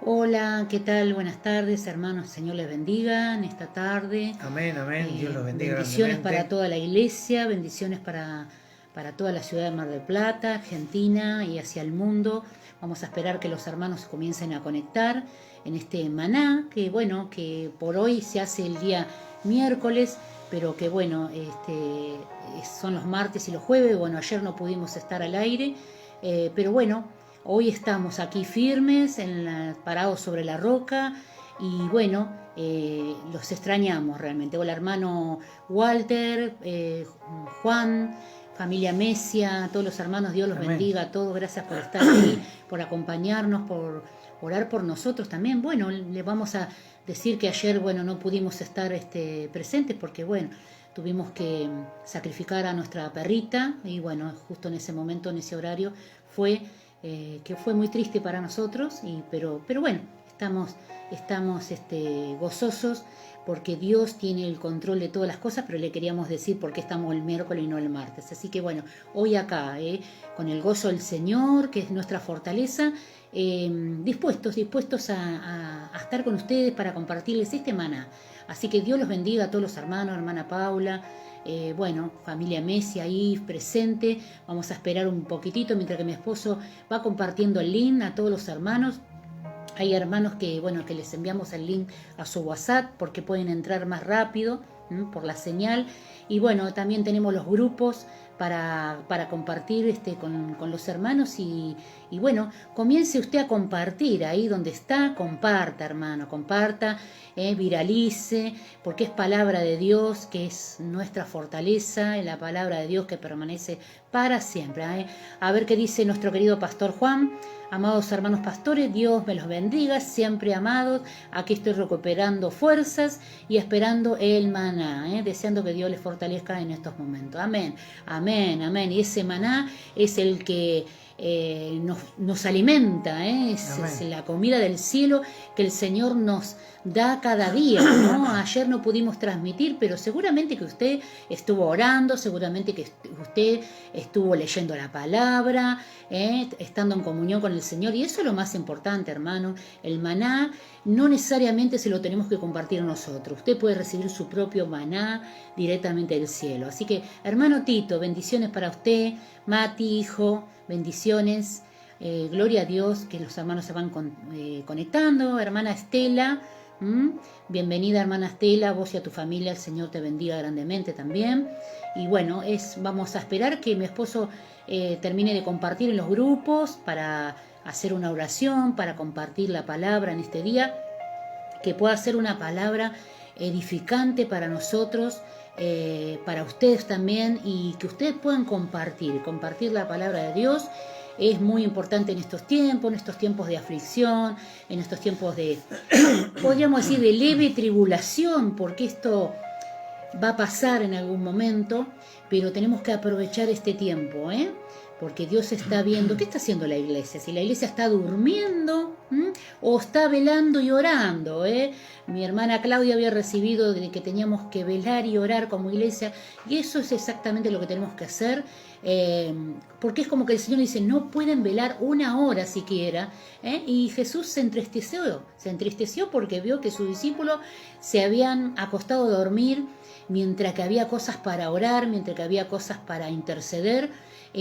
Hola, ¿qué tal? Buenas tardes, hermanos. Señor les bendiga en esta tarde. Amén, amén. Dios los bendiga Bendiciones para grandemente. toda la iglesia, bendiciones para toda la ciudad de Mar del Plata, Argentina y hacia el mundo. Vamos a esperar que los hermanos comiencen a conectar en este maná, que bueno, que por hoy se hace el día miércoles, pero que bueno, son los martes y los jueves. Bueno, ayer no pudimos estar al aire, pero bueno, hoy estamos aquí firmes, parados sobre la roca y bueno, los extrañamos realmente. Hola hermano Walter, Juan, familia Mesia, todos los hermanos, Dios los Amén. bendiga a todos, gracias por estar ahí, por acompañarnos, por orar por nosotros también. Bueno, le vamos a decir que ayer, bueno, no pudimos estar presentes porque, bueno, tuvimos que sacrificar a nuestra perrita y bueno, justo en ese momento, en ese horario, fue que fue muy triste para nosotros, pero bueno, estamos gozosos porque Dios tiene el control de todas las cosas, pero le queríamos decir por qué estamos el miércoles y no el martes. Así que bueno, hoy acá, con el gozo del Señor, que es nuestra fortaleza, dispuestos a estar con ustedes para compartirles este maná. Así que Dios los bendiga a todos los hermanos, hermana Paula, bueno, familia Messi ahí presente. Vamos a esperar un poquitito mientras que mi esposo va compartiendo el link a todos los hermanos. Hay hermanos que, bueno, que les enviamos el link a su WhatsApp porque pueden entrar más rápido por la señal. Y bueno, también tenemos los grupos para compartir con los hermanos y bueno, comience usted a compartir ahí donde está, comparta hermano, comparta, viralice, porque es palabra de Dios, que es nuestra fortaleza, es la palabra de Dios que permanece para siempre. A ver qué dice nuestro querido pastor Juan. Amados hermanos pastores, Dios me los bendiga, siempre amados. Aquí estoy recuperando fuerzas y esperando el maná, deseando que Dios les fortalezca en estos momentos. Amén, amén, amén. Y ese maná es el que nos alimenta, es la comida del cielo que el Señor nos da cada día, ¿no? Ayer no pudimos transmitir, pero seguramente que usted estuvo orando, seguramente que usted estuvo leyendo la palabra, estando en comunión con el Señor, y eso es lo más importante, hermano. El maná no necesariamente se lo tenemos que compartir nosotros, usted puede recibir su propio maná directamente del cielo. Así que, hermano Tito, bendiciones para usted, Mati, hijo, bendiciones, gloria a Dios, que los hermanos se van conectando. Hermana Estela, bienvenida hermana Estela, vos y a tu familia, el Señor te bendiga grandemente también. Y bueno, vamos a esperar que mi esposo termine de compartir en los grupos para hacer una oración, para compartir la palabra en este día, que pueda ser una palabra edificante para nosotros, para ustedes también, y que ustedes puedan compartir la palabra de Dios. Es muy importante en estos tiempos de aflicción, en estos tiempos podríamos decir, de leve tribulación, porque esto va a pasar en algún momento, pero tenemos que aprovechar este tiempo, porque Dios está viendo. ¿Qué está haciendo la iglesia? Si la iglesia está durmiendo o está velando y orando. Mi hermana Claudia había recibido de que teníamos que velar y orar como iglesia, y eso es exactamente lo que tenemos que hacer, porque es como que el Señor dice, no pueden velar una hora siquiera, y Jesús se entristeció porque vio que sus discípulos se habían acostado a dormir mientras que había cosas para orar, mientras que había cosas para interceder.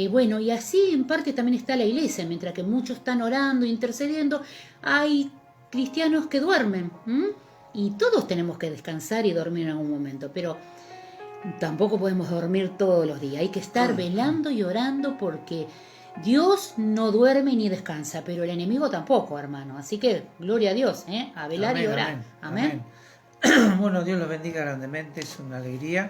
Bueno, y así en parte también está la iglesia, mientras que muchos están orando, intercediendo, hay cristianos que duermen, y todos tenemos que descansar y dormir en algún momento, pero tampoco podemos dormir todos los días, hay que estar velando y orando porque Dios no duerme ni descansa, pero el enemigo tampoco, hermano, así que gloria a Dios, a velar Amén, y orar, amén, amén. amén. Bueno, Dios los bendiga grandemente, es una alegría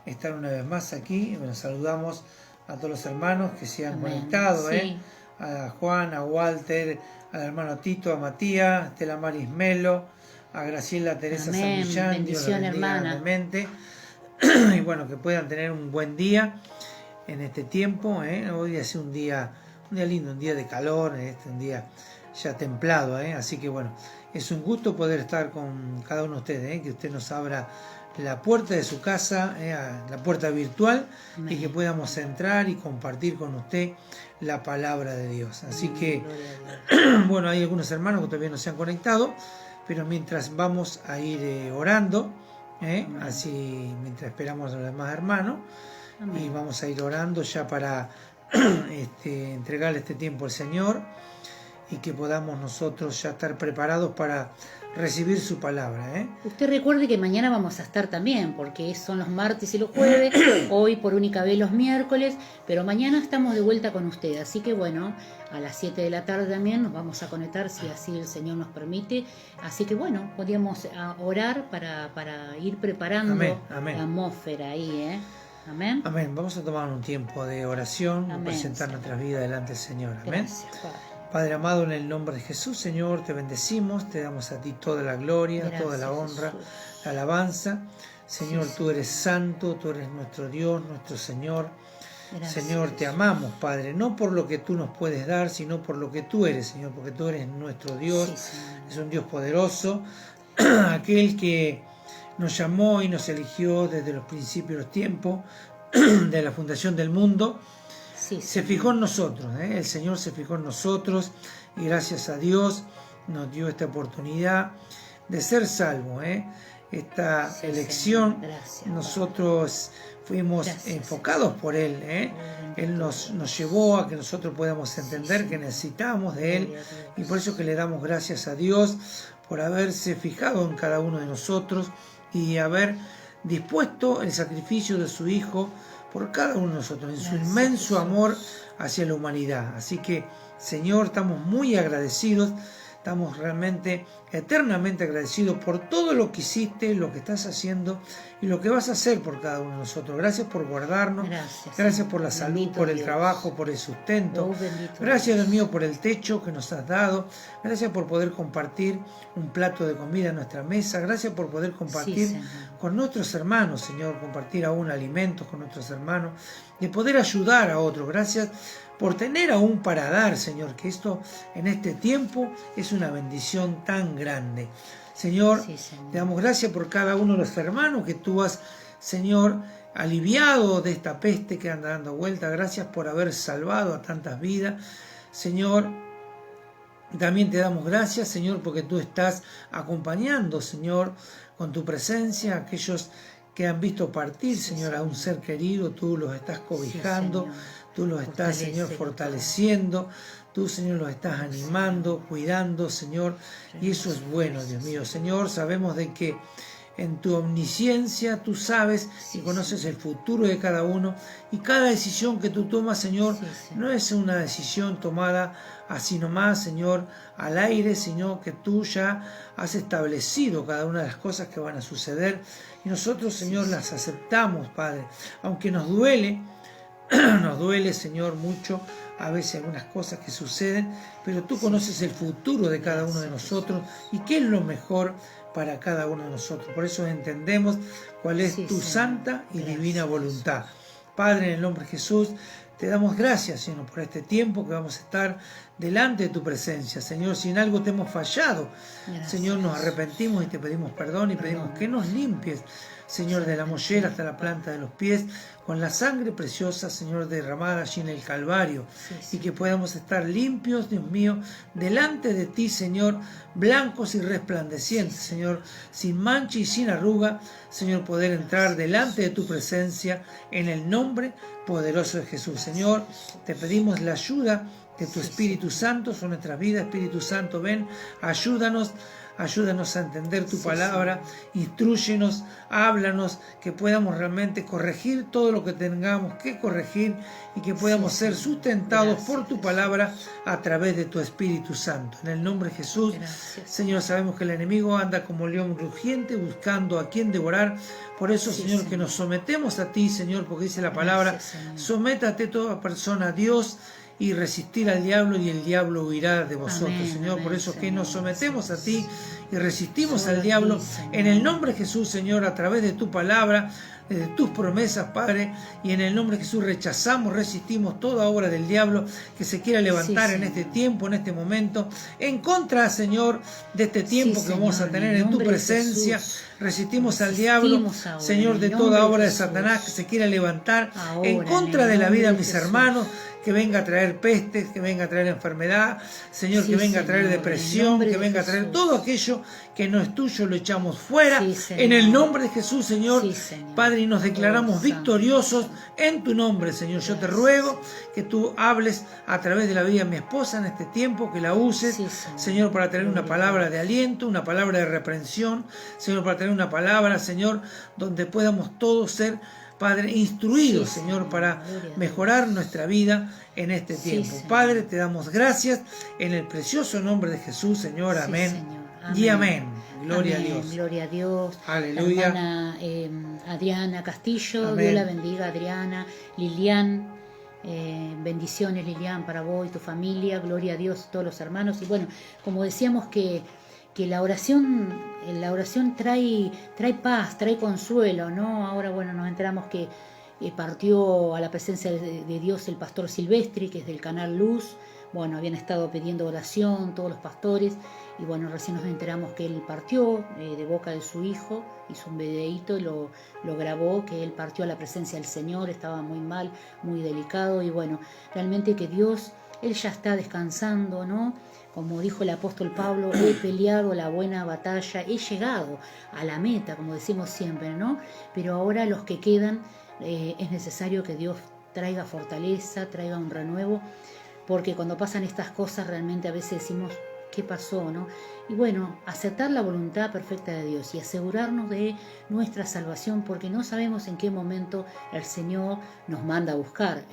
estar una vez más aquí. Bueno, saludamos a todos los hermanos que se han Amén. conectado, Sí. A Juan, a Walter, al hermano Tito, a Matías, a Estela Maris Melo, a Graciela Teresa Amén. Santillán. Dios los Bendición, bendiga hermana. grandemente. Y bueno, que puedan tener un buen día en este tiempo. Hoy hace un día lindo, un día de calor, un día ya templado, así que bueno, es un gusto poder estar con cada uno de ustedes, que usted nos abra la puerta de su casa, la puerta virtual, Amén. y que podamos entrar y compartir con usted la palabra de Dios. Así que, bueno, hay algunos hermanos que todavía no se han conectado, pero mientras vamos a ir orando, así mientras esperamos a los demás hermanos, Amén. y vamos a ir orando ya para entregarle este tiempo al Señor y que podamos nosotros ya estar preparados para recibir su palabra. Usted recuerde que mañana vamos a estar también, porque son los martes y los jueves, hoy por única vez los miércoles, pero mañana estamos de vuelta con usted, así que bueno, a las 7 de la tarde también nos vamos a conectar si así el Señor nos permite, así que bueno, podríamos orar para ir preparando amén. la atmósfera ahí, Amén. Amén. Vamos a tomar un tiempo de oración, Amén, presentar Señor. nuestras vidas delante del Señor. Amén. Gracias, Padre. Padre amado, en el nombre de Jesús, Señor, te bendecimos, te damos a ti toda la gloria, Gracias, toda la honra, Jesús. la alabanza. Señor, Sí, tú eres santo, tú eres nuestro Dios, nuestro Señor. Gracias, Señor, te Jesús. amamos, Padre, no por lo que tú nos puedes dar, sino por lo que tú eres, Señor, porque tú eres nuestro Dios, Sí, Señor. es un Dios poderoso, aquel que nos llamó y nos eligió desde los principios de los tiempos, de la fundación del mundo. Sí, Se Señor. fijó en nosotros, el Señor se fijó en nosotros y gracias a Dios nos dio esta oportunidad de ser salvos. Esta Sí, elección, Señor. Gracias, nosotros fuimos Gracias, enfocados por Él. Él nos llevó a que nosotros podamos entender Sí, que necesitamos de Él, Gloria a Dios. y por eso que le damos gracias a Dios por haberse fijado en cada uno de nosotros y haber dispuesto el sacrificio de su Hijo por cada uno de nosotros, en su Gracias, inmenso Jesús. amor hacia la humanidad. Así que, Señor, estamos muy agradecidos, estamos realmente eternamente agradecidos por todo lo que hiciste, lo que estás haciendo y lo que vas a hacer por cada uno de nosotros. Gracias por guardarnos, gracias Señor. por la salud, Bendito por el Dios. trabajo, por el sustento. Oh, bendito Gracias, Dios Dios. mío, por el techo que nos has dado. Gracias por poder compartir un plato de comida en nuestra mesa. Gracias por poder compartir Sí, Señor. con nuestros hermanos, Señor, compartir aún alimentos con nuestros hermanos, de poder ayudar a otros. Gracias por tener aún para dar, Señor, que esto en este tiempo es una bendición tan grande. Señor, Sí, Señor. te damos gracias por cada uno de los hermanos que tú has, Señor, aliviado de esta peste que anda dando vuelta. Gracias por haber salvado a tantas vidas. Señor, también te damos gracias, Señor, porque tú estás acompañando, Señor, con tu presencia a aquellos que han visto partir, Sí, Señor, a un ser querido. Tú los estás cobijando, Señor. tú los estás, Señor, Fortalécelos, fortaleciendo. Tú, Señor, los estás animando, cuidando, Señor, y eso es bueno, Dios mío. Señor, sabemos de que en tu omnisciencia tú sabes y conoces el futuro de cada uno, y cada decisión que tú tomas, Señor, Sí, Señor. no es una decisión tomada así nomás, Señor, al aire, sino que tú ya has establecido cada una de las cosas que van a suceder, y nosotros, Señor, las aceptamos, Padre, aunque nos duele, Señor, mucho a veces algunas cosas que suceden, pero tú conoces el futuro de cada uno de nosotros y qué es lo mejor para cada uno de nosotros. Por eso entendemos cuál es Sí, tu Señor. santa y Gracias. divina voluntad. Padre, en el nombre de Jesús, te damos gracias, Señor, por este tiempo que vamos a estar delante de tu presencia. Señor, si en algo te hemos fallado, Gracias. Señor, nos arrepentimos y te pedimos perdón y pedimos que nos limpies, Señor, de la mollera hasta la planta de los pies, con la sangre preciosa, Señor, derramada allí en el Calvario, Sí, y que podamos estar limpios, Dios mío, delante de ti, Señor, blancos y resplandecientes, Señor, sin mancha y sin arruga, Señor, poder entrar delante de tu presencia en el nombre poderoso de Jesús. Señor, te pedimos la ayuda de tu Espíritu Santo sobre nuestras vidas. Espíritu Santo, ven, ayúdanos a entender tu palabra, instrúyenos, háblanos, que podamos realmente corregir todo lo que tengamos que corregir y que podamos ser sustentados por tu palabra a través de tu Espíritu Santo. En el nombre de Jesús, Gracias. Señor, sabemos que el enemigo anda como león rugiente buscando a quien devorar. Por eso, Sí, Señor, Señor. que nos sometemos a ti, Señor, porque dice la palabra, Gracias, Señor. sométate toda persona a Dios, y resistir al diablo y el diablo huirá de vosotros, Amén, Señor. amén, Por eso que Señor. nos sometemos a ti y resistimos Solo al a diablo ti, Señor. en el nombre de Jesús, Señor, a través de tu palabra, de tus promesas, Padre, y en el nombre de Jesús rechazamos, resistimos toda obra del diablo que se quiera levantar Sí, en Señor. este tiempo, en este momento, en contra, Señor, de este tiempo Sí, que vamos a Señor, tener en el en tu nombre de presencia. Jesús. Resistimos al Resistimos diablo, ahora, Señor, en de el toda nombre de obra de Jesús. Satanás que se quiera levantar Ahora, en contra en de el la vida de nombre de mis Jesús. hermanos, que venga a traer pestes, que venga a traer enfermedad, Señor, Sí, que venga a traer Señor, en el depresión, nombre que de venga a traer Jesús. todo aquello que no es tuyo, lo echamos fuera, Sí, en el Señor. nombre de Jesús, Señor. Sí, Señor. Padre, y nos Oh, declaramos Santo. victoriosos en tu nombre, Señor. Yo te Gracias, ruego Señor. que tú hables a través de la vida de mi esposa en este tiempo, que la uses, Sí, Señor. Señor, para traer una Gloria a palabra Dios. de aliento, una palabra de reprensión, Señor, para traer una palabra, Señor, donde podamos todos ser, Padre, instruidos, Sí, Señor, Señor. para Gloria a Dios. mejorar nuestra vida en este Sí, tiempo. Señor. Padre, te damos gracias en el precioso nombre de Jesús, Señor. Sí, Amén. Señor. Y amén. Gloria Amén. a Dios. Gloria a Dios. Aleluya. La hermana Adriana Castillo, Amén. Dios la bendiga, Adriana. Lilian, bendiciones, Lilian, para vos y tu familia. Gloria a Dios, todos los hermanos. Y bueno, como decíamos que la oración trae paz, trae consuelo, ¿no? Ahora, bueno, nos enteramos que partió a la presencia de Dios el pastor Silvestri, que es del canal Luz. Bueno, habían estado pidiendo oración todos los pastores y bueno, recién nos enteramos que él partió de boca de su hijo, hizo un videíto y lo grabó, que él partió a la presencia del Señor, estaba muy mal, muy delicado y bueno, realmente que Dios, él ya está descansando, ¿no? Como dijo el apóstol Pablo, he peleado la buena batalla, he llegado a la meta, como decimos siempre, ¿no? Pero ahora los que quedan, es necesario que Dios traiga fortaleza, traiga un renuevo, porque cuando pasan estas cosas realmente a veces decimos, ¿qué pasó, no? Y bueno, aceptar la voluntad perfecta de Dios y asegurarnos de nuestra salvación, porque no sabemos en qué momento el Señor nos manda a buscar,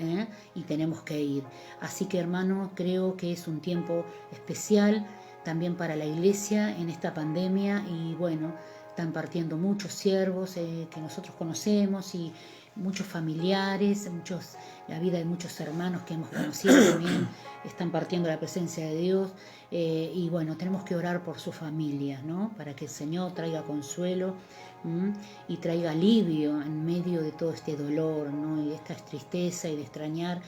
y tenemos que ir. Así que, hermano, creo que es un tiempo especial también para la iglesia en esta pandemia y bueno, están partiendo muchos siervos que nosotros conocemos y muchos familiares, la vida de muchos hermanos que hemos conocido también están partiendo la presencia de Dios y bueno, tenemos que orar por su familia, ¿no? Para que el Señor traiga consuelo y traiga alivio en medio de todo este dolor, ¿no? Y esta tristeza y de extrañar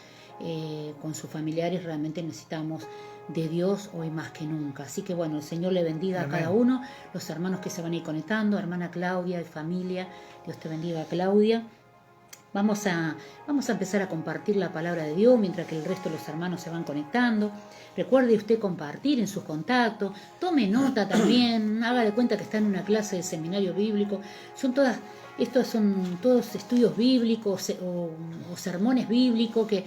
con sus familiares. Realmente necesitamos de Dios hoy más que nunca. Así que bueno, el Señor le bendiga Amén. a cada uno, los hermanos que se van a ir conectando, hermana Claudia y familia, Dios te bendiga, Claudia. Vamos a empezar a compartir la palabra de Dios mientras que el resto de los hermanos se van conectando. Recuerde usted compartir en sus contactos, tome nota también, haga de cuenta que está en una clase de seminario bíblico. Estos son todos estudios bíblicos o sermones bíblicos que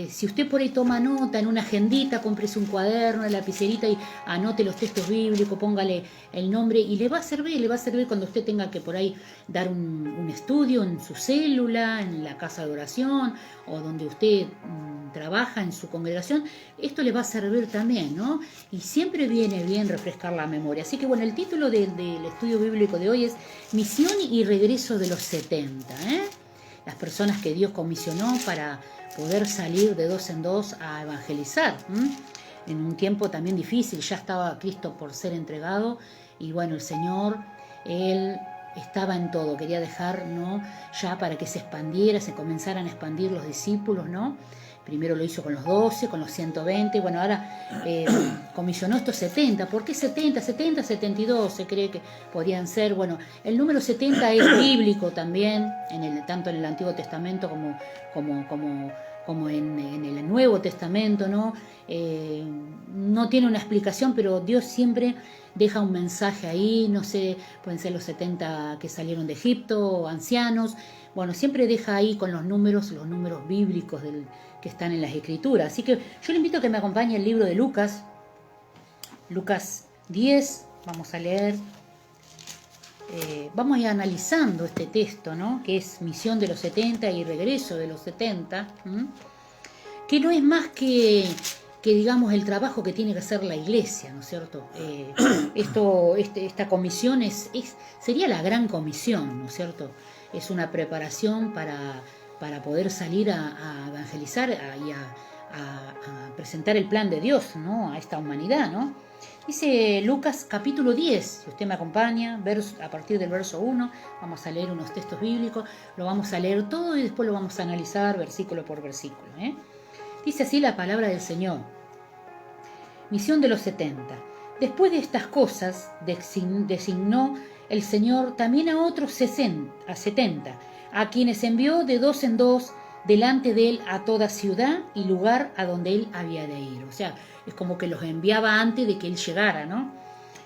si usted por ahí toma nota en una agendita, cómprese un cuaderno, una lapicerita y anote los textos bíblicos, póngale el nombre y le va a servir cuando usted tenga que por ahí dar un estudio en su célula, en la casa de oración o donde usted trabaja en su congregación. Esto le va a servir también, ¿no? Y siempre viene bien refrescar la memoria. Así que bueno, el título del estudio bíblico de hoy es Misión y regreso de los 70, las personas que Dios comisionó para poder salir de dos en dos a evangelizar, en un tiempo también difícil. Ya estaba Cristo por ser entregado y bueno, el Señor, Él estaba en todo, quería dejar, ¿no? Ya para que se expandiera, se comenzaran a expandir los discípulos, ¿no? Primero lo hizo con los 12, con los 120, y bueno, ahora comisionó estos 70. ¿Por qué 70? 70, 72 se cree que podrían ser. Bueno, el número 70 es bíblico también, tanto en el Antiguo Testamento como en el Nuevo Testamento, ¿no? No tiene una explicación, pero Dios siempre deja un mensaje ahí, no sé, pueden ser los 70 que salieron de Egipto, ancianos. Bueno, siempre deja ahí con los números bíblicos que están en las Escrituras. Así que yo le invito a que me acompañe el libro de Lucas 10, vamos a leer. Vamos a ir analizando este texto, ¿no? Que es misión de los 70 y regreso de los 70, que no es más que digamos el trabajo que tiene que hacer la iglesia, ¿no es cierto? Esta comisión sería la gran comisión, ¿no es cierto? Es una preparación para poder salir a evangelizar y a presentar el plan de Dios, ¿no? A esta humanidad, ¿no? Dice Lucas capítulo 10, si usted me acompaña, a partir del verso 1, vamos a leer unos textos bíblicos, lo vamos a leer todo y después lo vamos a analizar versículo por versículo. Dice así la palabra del Señor. Misión de los 70. Después de estas cosas, designó el Señor también a otros 70, a quienes envió de dos en dos delante de él a toda ciudad y lugar a donde él había de ir. O sea, es como que los enviaba antes de que él llegara, ¿no?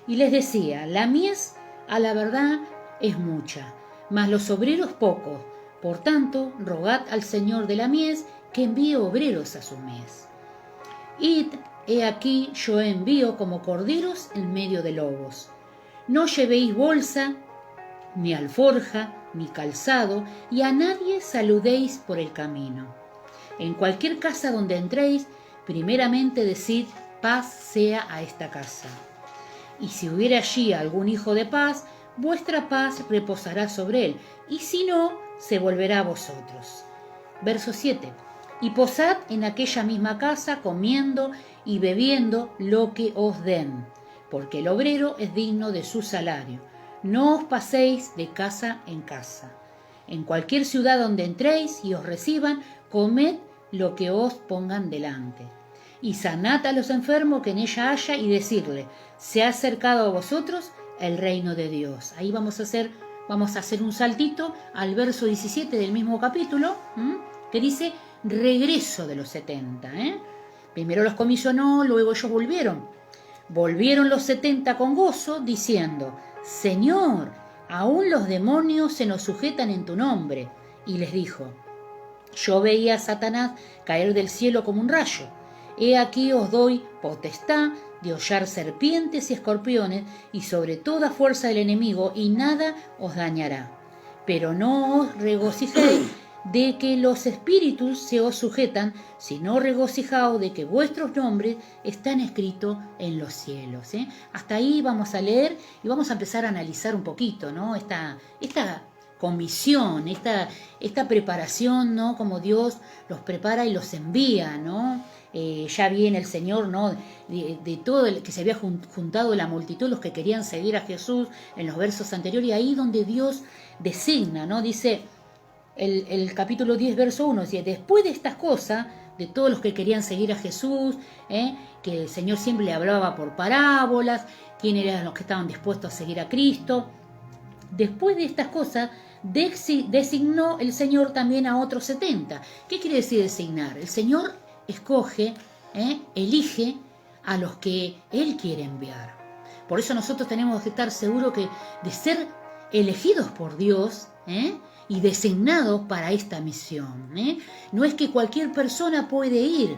Y les decía, la mies a la verdad es mucha, mas los obreros pocos. Por tanto, rogad al Señor de la mies que envíe obreros a su mies. Id, he aquí yo envío como corderos en medio de lobos. No llevéis bolsa, ni alforja, ni calzado, y a nadie saludéis por el camino. En cualquier casa donde entréis, primeramente decid, paz sea a esta casa. Y si hubiera allí algún hijo de paz, vuestra paz reposará sobre él, y si no, se volverá a vosotros. Verso 7. Y posad en aquella misma casa, comiendo y bebiendo lo que os den, porque el obrero es digno de su salario. No os paséis de casa en casa. En cualquier ciudad donde entréis y os reciban, comed lo que os pongan delante. Y sanad a los enfermos que en ella haya y decirle, se ha acercado a vosotros el reino de Dios. Ahí vamos a hacer un saltito al verso 17 del mismo capítulo, que dice, regreso de los 70. Primero los comisionó, luego ellos volvieron. Volvieron los 70 con gozo, diciendo, Señor, aún los demonios se nos sujetan en tu nombre. Y les dijo, yo veía a Satanás caer del cielo como un rayo. He aquí os doy potestad de hollar serpientes y escorpiones y sobre toda fuerza del enemigo, y nada os dañará. Pero no os regocijéis de que los espíritus se os sujetan, sino regocijaos de que vuestros nombres están escritos en los cielos. Hasta ahí vamos a leer y vamos a empezar a analizar un poquito, ¿no? Esta comisión, esta preparación, ¿no? Como Dios los prepara y los envía, ¿no? Ya viene el Señor, ¿no? De todo el que se había juntado la multitud, los que querían seguir a Jesús en los versos anteriores, y ahí donde Dios designa, ¿no? Dice el capítulo 10, verso 1, dice, después de estas cosas, de todos los que querían seguir a Jesús, que el Señor siempre le hablaba por parábolas, quiénes eran los que estaban dispuestos a seguir a Cristo. Después de estas cosas, designó el Señor también a otros 70. ¿Qué quiere decir designar? El Señor escoge, elige a los que Él quiere enviar. Por eso nosotros tenemos que estar seguros de ser elegidos por Dios, y designados para esta misión. No es que cualquier persona puede ir.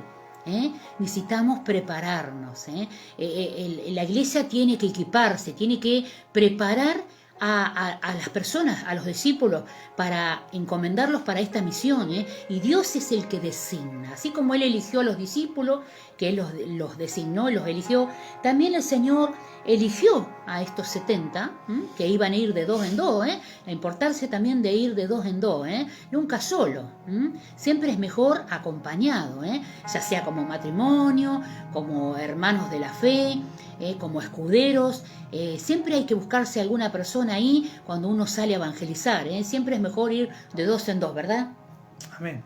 Necesitamos prepararnos. La iglesia tiene que equiparse, tiene que preparar a las personas, a los discípulos, para encomendarlos para esta misión, y Dios es el que designa. Así como Él eligió a los discípulos, que Él los designó, los eligió, también el Señor eligió a estos 70, que iban a ir de dos en dos, la importancia también de ir de dos en dos, nunca solo, siempre es mejor acompañado, ya sea como matrimonio, como hermanos de la fe, como escuderos, siempre hay que buscarse alguna persona ahí cuando uno sale a evangelizar, siempre es mejor ir de dos en dos, ¿verdad? Amén.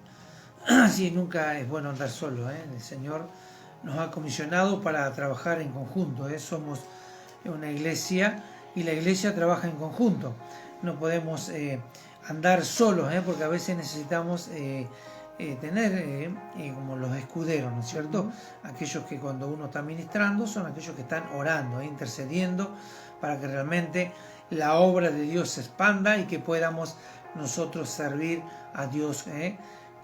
Sí, nunca es bueno andar solo, el Señor nos ha comisionado para trabajar en conjunto, somos una iglesia y la iglesia trabaja en conjunto, no podemos andar solos, porque a veces necesitamos tener como los escuderos, ¿no es cierto? Aquellos que cuando uno está ministrando son aquellos que están orando, intercediendo para que realmente la obra de Dios se expanda y que podamos nosotros servir a Dios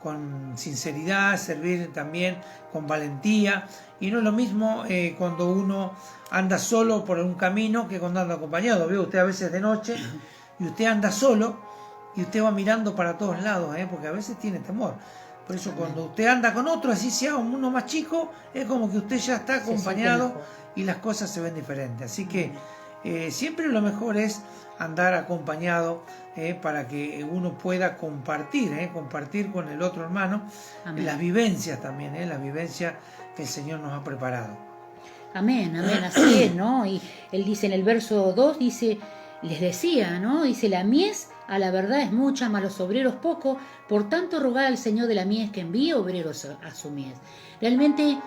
con sinceridad, servir también con valentía. Y no es lo mismo cuando uno anda solo por un camino que cuando anda acompañado. Ve usted a veces de noche y usted anda solo y usted va mirando para todos lados, porque a veces tiene temor. Por eso cuando usted anda con otro, así sea uno más chico, es como que usted ya está acompañado y las cosas se ven diferentes. Así que siempre lo mejor es andar acompañado para que uno pueda compartir con el otro hermano. Amén. Las vivencias también, las vivencias que el Señor nos ha preparado. Amén, amén, así es, ¿no? Y él dice en el verso 2, dice, les decía, ¿no? Dice, la mies a la verdad es mucha, mas los obreros poco, por tanto rogad al Señor de la mies que envíe obreros a su mies. Realmente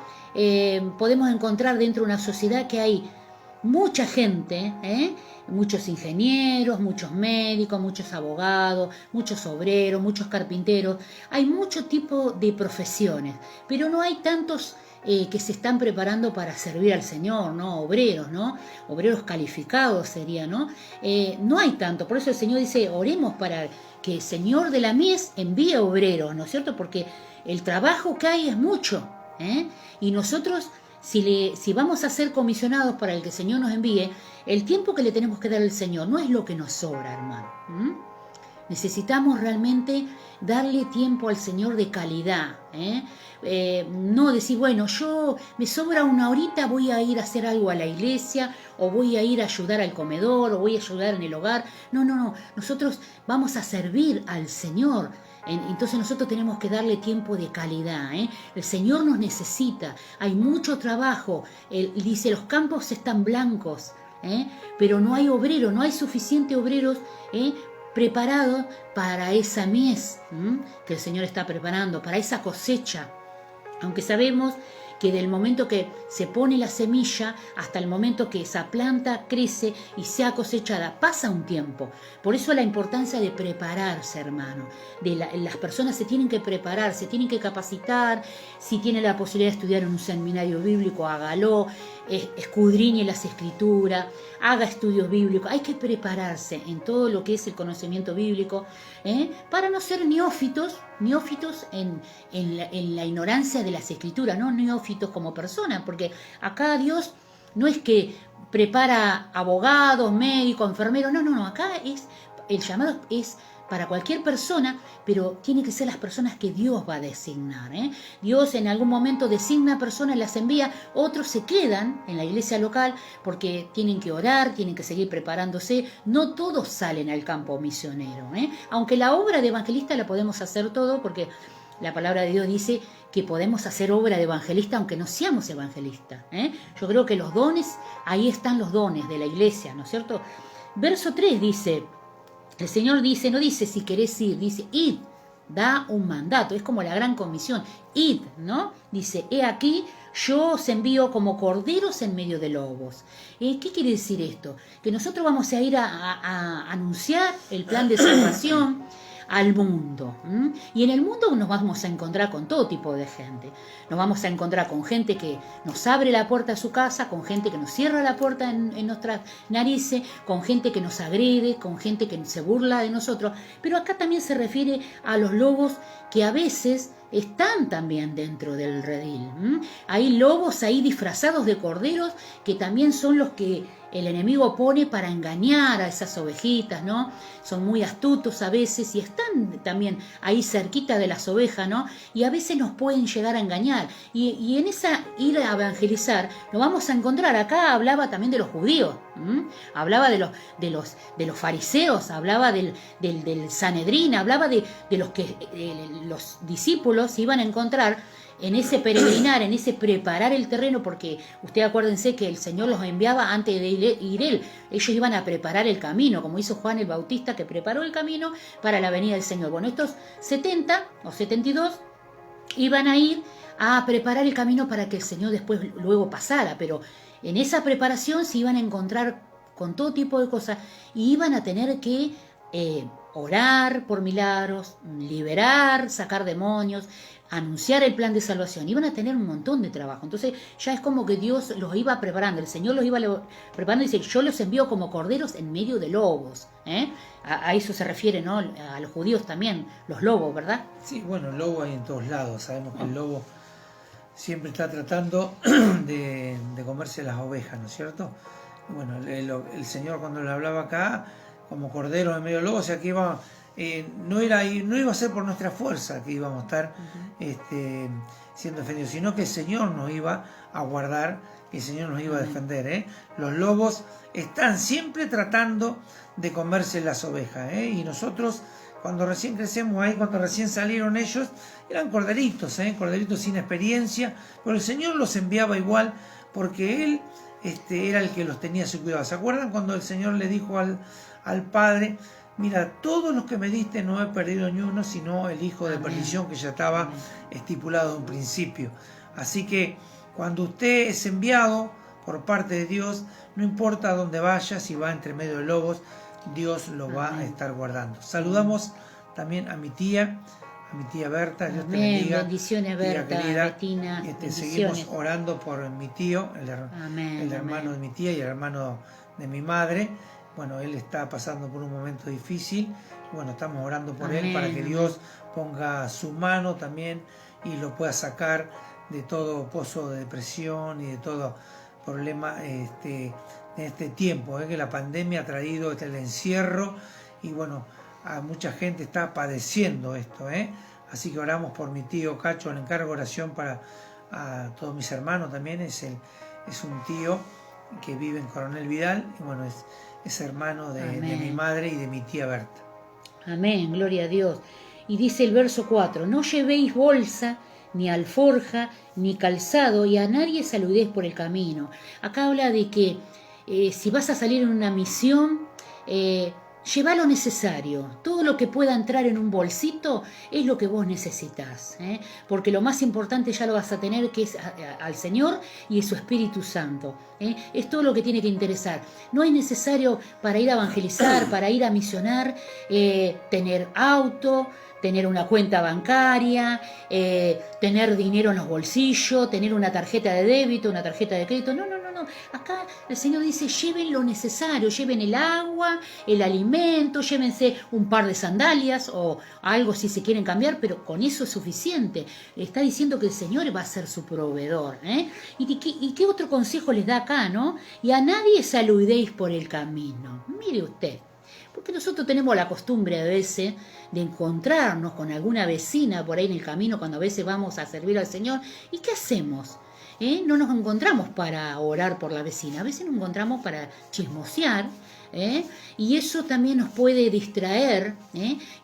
podemos encontrar dentro de una sociedad que hay mucha gente, muchos ingenieros, muchos médicos, muchos abogados, muchos obreros, muchos carpinteros. Hay mucho tipo de profesiones, pero no hay tantos que se están preparando para servir al Señor, ¿no? Obreros, ¿no? Obreros calificados sería, ¿no? No hay tanto, por eso el Señor dice, oremos para que el Señor de la mies envíe obreros, ¿no es cierto? Porque el trabajo que hay es mucho, y nosotros, si vamos a ser comisionados para el que el Señor nos envíe, el tiempo que le tenemos que dar al Señor no es lo que nos sobra, hermano. Necesitamos realmente darle tiempo al Señor de calidad. No decir, bueno, yo me sobra una horita, voy a ir a hacer algo a la iglesia, o voy a ir a ayudar al comedor, o voy a ayudar en el hogar. No. Nosotros vamos a servir al Señor. Entonces nosotros tenemos que darle tiempo de calidad. El Señor nos necesita. Hay mucho trabajo. Él dice, los campos están blancos, pero no hay obreros, no hay suficientes obreros preparados para esa mies que el Señor está preparando, para esa cosecha. Aunque sabemos que del momento que se pone la semilla hasta el momento que esa planta crece y sea cosechada, pasa un tiempo. Por eso la importancia de prepararse, hermano. Las personas se tienen que preparar, se tienen que capacitar. Si tiene la posibilidad de estudiar en un seminario bíblico, hágalo. Escudriñe las escrituras, haga estudios bíblicos. Hay que prepararse en todo lo que es el conocimiento bíblico, para no ser neófitos en la ignorancia de las escrituras, no neófitos como personas, porque acá Dios no es que prepara abogados, médicos, enfermeros, no, acá el llamado es para cualquier persona, pero tiene que ser las personas que Dios va a designar. Dios en algún momento designa personas, las envía, otros se quedan en la iglesia local porque tienen que orar, tienen que seguir preparándose. No todos salen al campo misionero, aunque la obra de evangelista la podemos hacer todo, porque la palabra de Dios dice que podemos hacer obra de evangelista aunque no seamos evangelistas. Yo creo que los dones, ahí están los dones de la iglesia, ¿no es cierto? Verso 3 dice, el Señor dice, no dice si querés ir, dice id, da un mandato, es como la gran comisión, id, ¿no? Dice, he aquí, yo os envío como corderos en medio de lobos. ¿Qué quiere decir esto? Que nosotros vamos a ir a anunciar el plan de salvación al mundo. Y en el mundo nos vamos a encontrar con todo tipo de gente. Nos vamos a encontrar con gente que nos abre la puerta a su casa, con gente que nos cierra la puerta en nuestras narices, con gente que nos agrede, con gente que se burla de nosotros. Pero acá también se refiere a los lobos que a veces están también dentro del redil. Hay lobos ahí disfrazados de corderos que también son los que el enemigo pone para engañar a esas ovejitas, ¿no? Son muy astutos a veces y están también ahí cerquita de las ovejas, ¿no? Y a veces nos pueden llegar a engañar. Y en esa ir a evangelizar lo vamos a encontrar. Acá hablaba también de los judíos, hablaba de los fariseos, hablaba del Sanedrín, hablaba de los que los discípulos iban a encontrar en ese peregrinar, en ese preparar el terreno, porque ustedes acuérdense que el Señor los enviaba antes de ir Él. Ellos iban a preparar el camino, como hizo Juan el Bautista, que preparó el camino para la venida del Señor. Bueno, estos 70 o 72 iban a ir a preparar el camino para que el Señor después luego pasara, pero en esa preparación se iban a encontrar con todo tipo de cosas y iban a tener que orar por milagros, liberar, sacar demonios, anunciar el plan de salvación. Iban a tener un montón de trabajo. Entonces ya es como que Dios los iba preparando, el Señor los iba preparando y dice, yo los envío como corderos en medio de lobos. A eso se refiere, ¿no? A los judíos también, los lobos, ¿verdad? Sí, bueno, el lobo hay en todos lados. Sabemos que el lobo siempre está tratando de comerse las ovejas, ¿no es cierto? Bueno, el Señor cuando le hablaba acá, como corderos en medio de lobos, o sea que iba... no iba a ser por nuestra fuerza que íbamos a estar siendo defendidos, sino que el Señor nos iba a guardar que el Señor nos iba a defender, ¿eh? Los lobos están siempre tratando de comerse las ovejas, ¿eh? Y nosotros, cuando recién crecemos ahí, cuando recién salieron ellos, eran corderitos, corderitos sin experiencia, pero el Señor los enviaba igual porque Él era el que los tenía a su cuidado. ¿Se acuerdan cuando el Señor le dijo al Padre: mira, todos los que me diste no he perdido ni uno, sino el hijo de perdición que ya estaba estipulado en un principio? Así que cuando usted es enviado por parte de Dios, no importa dónde vaya, si va entre medio de lobos, Dios lo va a estar guardando. Saludamos también a mi tía Berta. Dios te bendiga. Bendiciones, Berta, Bettina. Seguimos orando por mi tío, el hermano de mi tía y el hermano de mi madre. Bueno, él está pasando por un momento difícil. Bueno, estamos orando por él para que Dios ponga su mano también y lo pueda sacar de todo pozo de depresión y de todo problema en este tiempo, que la pandemia ha traído el encierro, y bueno, a mucha gente está padeciendo esto, así que oramos por mi tío Cacho. Le encargo oración para a todos mis hermanos también. Es un tío que vive en Coronel Vidal, y bueno, es hermano de mi madre y de mi tía Berta. Amén, gloria a Dios. Y dice el verso 4: no llevéis bolsa, ni alforja, ni calzado, y a nadie saludéis por el camino. Acá habla de que si vas a salir en una misión, lleva lo necesario. Todo lo que pueda entrar en un bolsito es lo que vos necesitas, porque lo más importante ya lo vas a tener, que es al Señor y su Espíritu Santo. Es todo lo que tiene que interesar. No es necesario para ir a evangelizar, para ir a misionar, tener auto, tener una cuenta bancaria, tener dinero en los bolsillos, tener una tarjeta de débito, una tarjeta de crédito. No. Acá el Señor dice: lleven lo necesario, lleven el agua, el alimento, llévense un par de sandalias o algo si se quieren cambiar, pero con eso es suficiente. Está diciendo que el Señor va a ser su proveedor. ¿Y qué otro consejo les da acá, no? Y a nadie saludéis por el camino. Mire usted. Porque nosotros tenemos la costumbre a veces de encontrarnos con alguna vecina por ahí en el camino cuando a veces vamos a servir al Señor. ¿Y qué hacemos? No nos encontramos para orar por la vecina, a veces nos encontramos para chismosear, y eso también nos puede distraer,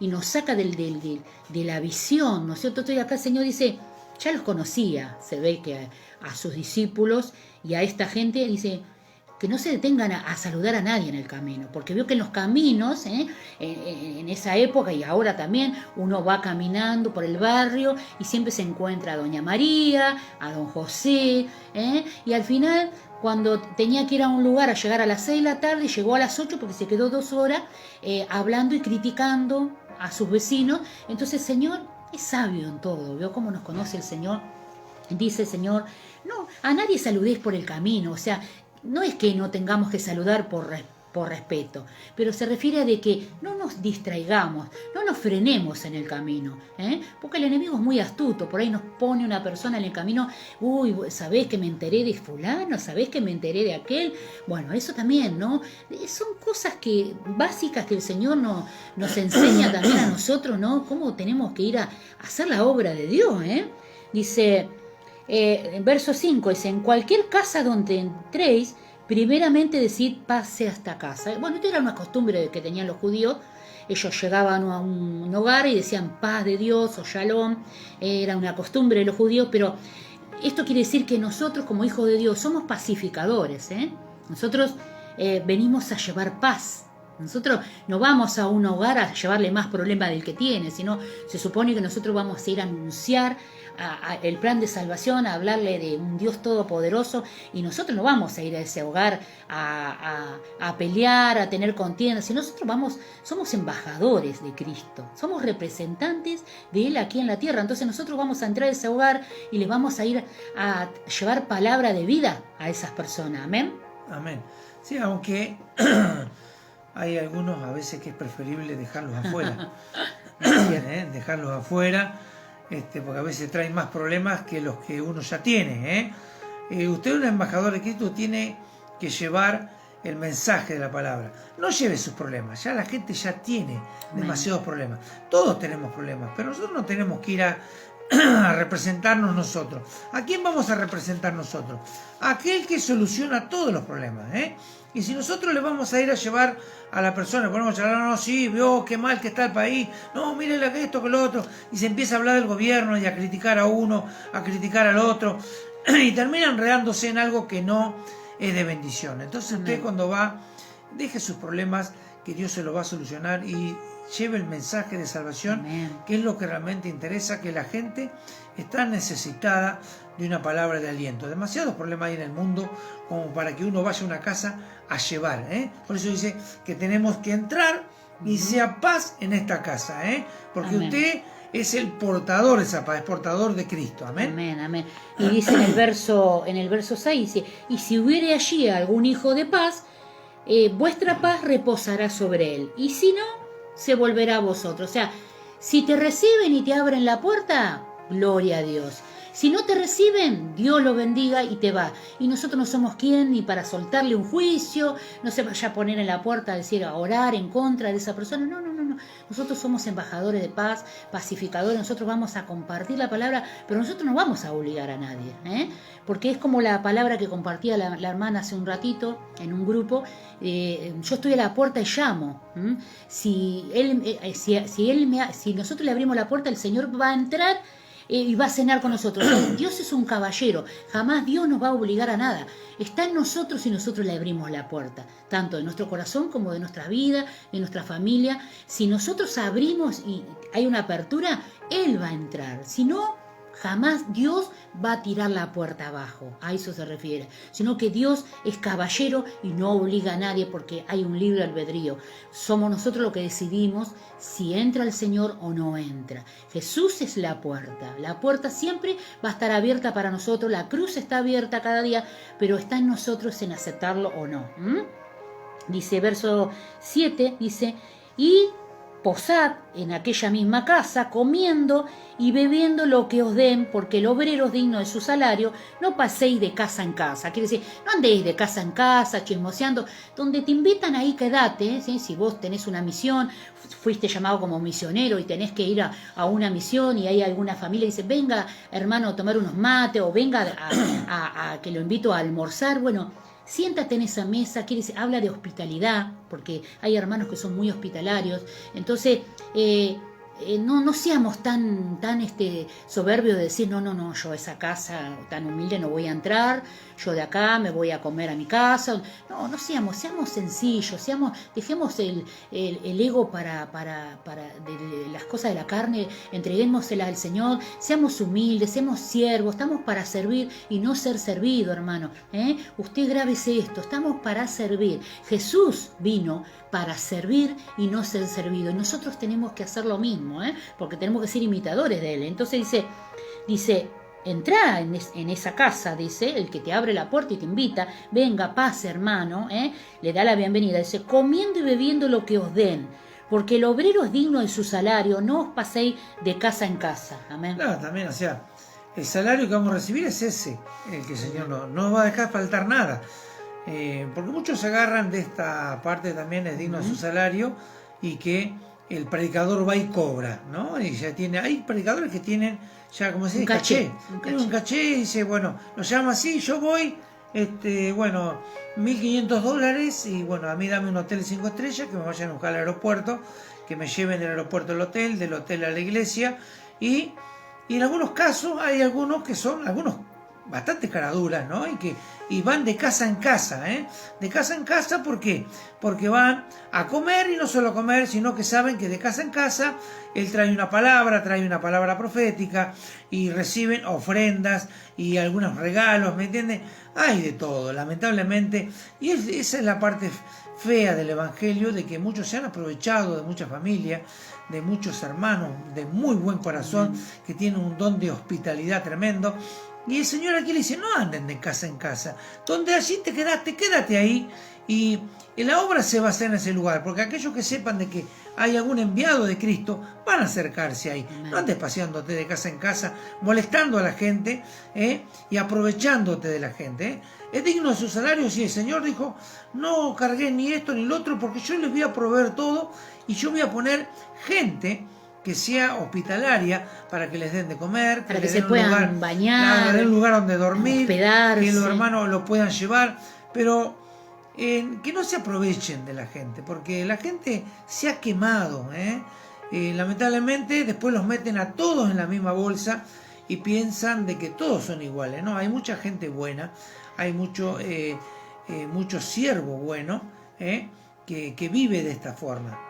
y nos saca de la visión, ¿no es cierto? Entonces acá el Señor dice: ya los conocía, se ve que a sus discípulos y a esta gente, dice que no se detengan a saludar a nadie en el camino, porque veo que en los caminos, en esa época y ahora también, uno va caminando por el barrio y siempre se encuentra a Doña María, a Don José, y al final, cuando tenía que ir a un lugar a llegar a las 6 de la tarde, llegó a las 8 porque se quedó 2 horas hablando y criticando a sus vecinos. Entonces el Señor es sabio en todo, veo cómo nos conoce el Señor. Dice el Señor: no, a nadie saludéis por el camino. O sea, no es que no tengamos que saludar por respeto, pero se refiere a de que no nos distraigamos, no nos frenemos en el camino, porque el enemigo es muy astuto. Por ahí nos pone una persona en el camino: uy, ¿sabés que me enteré de fulano? ¿Sabés que me enteré de aquel? Bueno, eso también, ¿no? Son cosas básicas que el Señor nos enseña también a nosotros, ¿no? Cómo tenemos que ir a hacer la obra de Dios, Dice... en verso 5 dice: en cualquier casa donde entréis, primeramente decid paz sea esta casa. Bueno, esto era una costumbre que tenían los judíos. Ellos llegaban a un hogar y decían paz de Dios o shalom. Era una costumbre de los judíos, pero esto quiere decir que nosotros como hijos de Dios somos pacificadores. Nosotros venimos a llevar paz. Nosotros no vamos a un hogar a llevarle más problema del que tiene, sino se supone que nosotros vamos a ir a anunciar el plan de salvación, a hablarle de un Dios todopoderoso, y nosotros no vamos a ir a ese hogar a pelear, a tener contiendas, sino nosotros somos embajadores de Cristo, somos representantes de Él aquí en la tierra. Entonces nosotros vamos a entrar a ese hogar y les vamos a ir a llevar palabra de vida a esas personas. Amén. Amén. Sí, aunque hay algunos a veces que es preferible dejarlos afuera. Dejarlos afuera, porque a veces traen más problemas que los que uno ya tiene. Usted, un embajador de Cristo, tiene que llevar el mensaje de la palabra. No lleve sus problemas, ya la gente ya tiene demasiados problemas. Todos tenemos problemas, pero nosotros no tenemos que ir a a representarnos nosotros. ¿A quién vamos a representar nosotros? A aquel que soluciona todos los problemas, ¿eh? Y si nosotros le vamos a ir a llevar a la persona, ponemos a hablar, no, sí, vio qué mal que está el país, no, mire esto, que lo otro, y se empieza a hablar del gobierno y a criticar a uno, a criticar al otro, y termina enredándose en algo que no es de bendición. Entonces usted cuando va, deje sus problemas, que Dios se los va a solucionar y lleve el mensaje de salvación, que es lo que realmente interesa, que la gente está necesitada de una palabra de aliento. Demasiados problemas hay en el mundo como para que uno vaya a una casa a llevar, ¿eh? Por eso dice que tenemos que entrar y sea paz en esta casa, ¿eh? Porque usted es el portador de esa paz, es portador de Cristo. Amén. Amén, amén. Y dice en el verso 6, dice, y si hubiere allí algún hijo de paz, vuestra paz reposará sobre él, y si no, se volverá a vosotros. O sea, si te reciben y te abren la puerta, gloria a Dios. Si no te reciben, Dios lo bendiga y te va. Y nosotros no somos quien ni para soltarle un juicio, no se vaya a poner en la puerta a decir, a orar en contra de esa persona. No. Nosotros somos embajadores de paz, pacificadores, nosotros vamos a compartir la palabra, pero nosotros no vamos a obligar a nadie, ¿eh? Porque es como la palabra que compartía la hermana hace un ratito en un grupo, yo estoy a la puerta y llamo. Si nosotros le abrimos la puerta, el Señor va a entrar y va a cenar con nosotros. Dios es un caballero, jamás Dios nos va a obligar a nada. Está en nosotros y nosotros le abrimos la puerta, tanto de nuestro corazón como de nuestra vida, de nuestra familia. Si nosotros abrimos y hay una apertura, Él va a entrar. Si no, jamás Dios va a tirar la puerta abajo, a eso se refiere, sino que Dios es caballero y no obliga a nadie porque hay un libre albedrío. Somos nosotros los que decidimos si entra el Señor o no entra. Jesús es la puerta siempre va a estar abierta para nosotros, la cruz está abierta cada día, pero está en nosotros en aceptarlo o no. Dice verso 7, dice, y posad en aquella misma casa, comiendo y bebiendo lo que os den, porque el obrero es digno de su salario. No paséis de casa en casa. Quiere decir, no andéis de casa en casa, chismoseando. Donde te invitan ahí, quedate, ¿sí? Si vos tenés una misión, fuiste llamado como misionero y tenés que ir a una misión y hay alguna familia que dice, venga, hermano, a tomar unos mates, o venga a que lo invito a almorzar. Bueno, siéntate en esa mesa, habla de hospitalidad, porque hay hermanos que son muy hospitalarios. Entonces, no seamos tan soberbios de decir, no, yo a esa casa tan humilde no voy a entrar, yo de acá me voy a comer a mi casa. No seamos sencillos, dejemos el ego para de las cosas de la carne, entreguémosela al Señor, seamos humildes, seamos siervos, estamos para servir y no ser servido, hermano. Usted grábese esto, estamos para servir. Jesús vino para servir y no ser servido, y nosotros tenemos que hacer lo mismo, porque tenemos que ser imitadores de Él. Entonces dice, entra en esa casa, dice, el que te abre la puerta y te invita, venga, pase, hermano, le da la bienvenida, dice, comiendo y bebiendo lo que os den, porque el obrero es digno de su salario, no os paséis de casa en casa. Amén. Claro, también, o sea, el salario que vamos a recibir es ese, el que el Señor no va a dejar faltar nada. Porque muchos se agarran de esta parte también, es digno de su salario, y que el predicador va y cobra, ¿no? Y ya hay predicadores que tienen ya, como se dice, caché. Tienen un caché y dice, bueno, lo llama así, yo voy, bueno, $1.500, y bueno, a mí dame un hotel 5 estrellas, que me vayan a buscar al aeropuerto, que me lleven del aeropuerto al hotel, del hotel a la iglesia, y en algunos casos hay algunos que son, bastante caraduras, ¿no? Y van de casa en casa, De casa en casa, ¿por qué? Porque van a comer, y no solo a comer, sino que saben que de casa en casa Él trae una palabra profética, y reciben ofrendas y algunos regalos, ¿me entienden? Hay de todo, lamentablemente, y esa es la parte fea del Evangelio, de que muchos se han aprovechado de muchas familias, de muchos hermanos de muy buen corazón, que tienen un don de hospitalidad tremendo. Y el Señor aquí le dice, no anden de casa en casa. Donde allí te quedaste, quédate ahí. Y la obra se va a hacer en ese lugar. Porque aquellos que sepan de que hay algún enviado de Cristo, van a acercarse ahí. No andes paseándote de casa en casa, molestando a la gente, y aprovechándote de la gente. ¿Es digno de su salario? Sí, el Señor dijo, no cargué ni esto ni lo otro, porque yo les voy a proveer todo. Y yo voy a poner gente que sea hospitalaria, para que les den de comer, para que les se den puedan bañar, un lugar donde dormir, hospedarse. que los hermanos lo puedan llevar, pero que no se aprovechen de la gente, porque la gente se ha quemado, lamentablemente después los meten a todos en la misma bolsa y piensan de que todos son iguales, ¿no? Hay mucha gente buena, hay mucho siervo bueno, que vive de esta forma.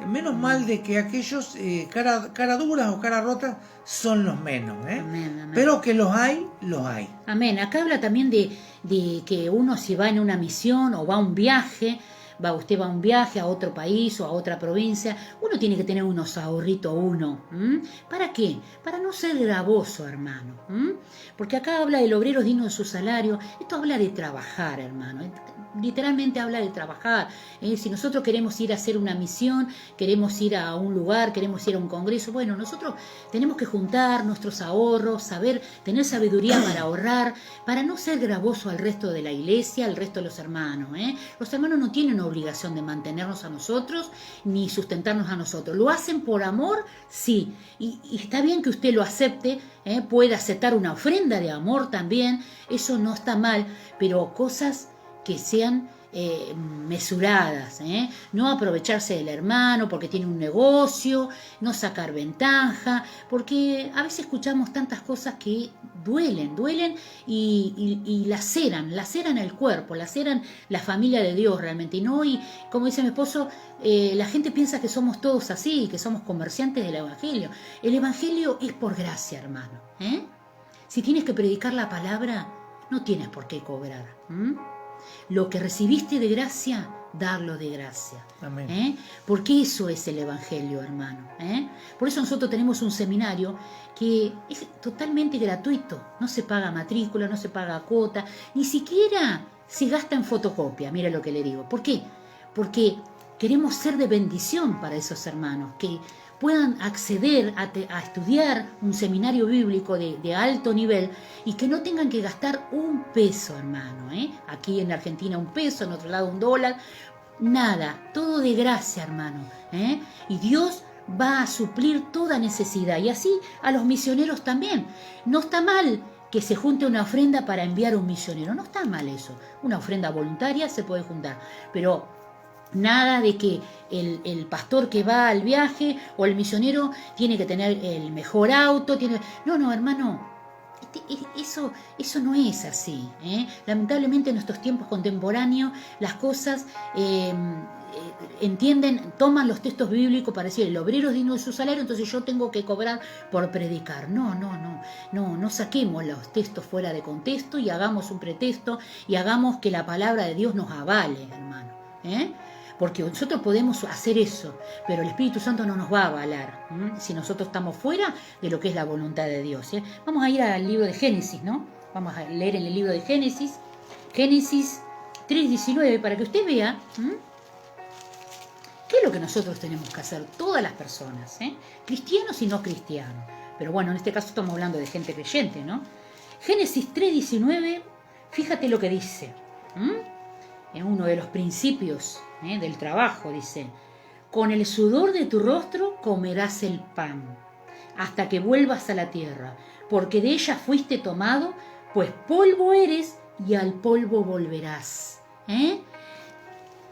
Menos mal de que aquellos cara duras o cara rotas son los menos, Amén, amén. Pero que los hay, los hay. Amén. Acá habla también de que uno, si va en una misión o va a un viaje, usted va a un viaje a otro país o a otra provincia, uno tiene que tener unos ahorritos ¿Para qué? Para no ser gravoso, hermano. Porque acá habla del obrero digno de su salario. Esto habla de trabajar, hermano. Literalmente habla de trabajar. Si nosotros queremos ir a hacer una misión, queremos ir a un lugar, queremos ir a un congreso, bueno, nosotros tenemos que juntar nuestros ahorros, tener sabiduría para ahorrar, para no ser gravoso al resto de la iglesia, al resto de los hermanos. Los hermanos no tienen obligación de mantenernos a nosotros ni sustentarnos a nosotros. ¿Lo hacen por amor? Sí. Y está bien que usted lo acepte, puede aceptar una ofrenda de amor también, eso no está mal, pero cosas que sean mesuradas, no aprovecharse del hermano porque tiene un negocio, no sacar ventaja, porque a veces escuchamos tantas cosas que duelen y laceran el cuerpo, laceran la familia de Dios realmente. Y como dice mi esposo, la gente piensa que somos todos así, que somos comerciantes del Evangelio. El Evangelio es por gracia, hermano. Si tienes que predicar la palabra, no tienes por qué cobrar. Lo que recibiste de gracia, darlo de gracia. Amén. Porque eso es el Evangelio, hermano. Por eso nosotros tenemos un seminario que es totalmente gratuito. No se paga matrícula, no se paga cuota, ni siquiera se gasta en fotocopia. Mira lo que le digo. ¿Por qué? Porque queremos ser de bendición para esos hermanos, que puedan acceder a estudiar un seminario bíblico de alto nivel y que no tengan que gastar un peso, hermano. Aquí en Argentina un peso, en otro lado $1, nada, todo de gracia, hermano. Y Dios va a suplir toda necesidad, y así a los misioneros también. No está mal que se junte una ofrenda para enviar a un misionero, no está mal eso. Una ofrenda voluntaria se puede juntar, pero nada de que el pastor que va al viaje o el misionero tiene que tener el mejor auto. No, hermano, eso no es así. Lamentablemente en nuestros tiempos contemporáneos las cosas toman los textos bíblicos para decir el obrero es digno de su salario, entonces yo tengo que cobrar por predicar. No saquemos los textos fuera de contexto y hagamos un pretexto y hagamos que la palabra de Dios nos avale, hermano. Porque nosotros podemos hacer eso, pero el Espíritu Santo no nos va a avalar si nosotros estamos fuera de lo que es la voluntad de Dios. Vamos a ir al libro de Génesis, ¿no? Vamos a leer en el libro de Génesis 3:19, para que usted vea qué es lo que nosotros tenemos que hacer, todas las personas, cristianos y no cristianos. Pero bueno, en este caso estamos hablando de gente creyente, ¿no? Génesis 3:19, fíjate lo que dice. En uno de los principios del trabajo, dice: con el sudor de tu rostro comerás el pan, hasta que vuelvas a la tierra, porque de ella fuiste tomado, pues polvo eres y al polvo volverás.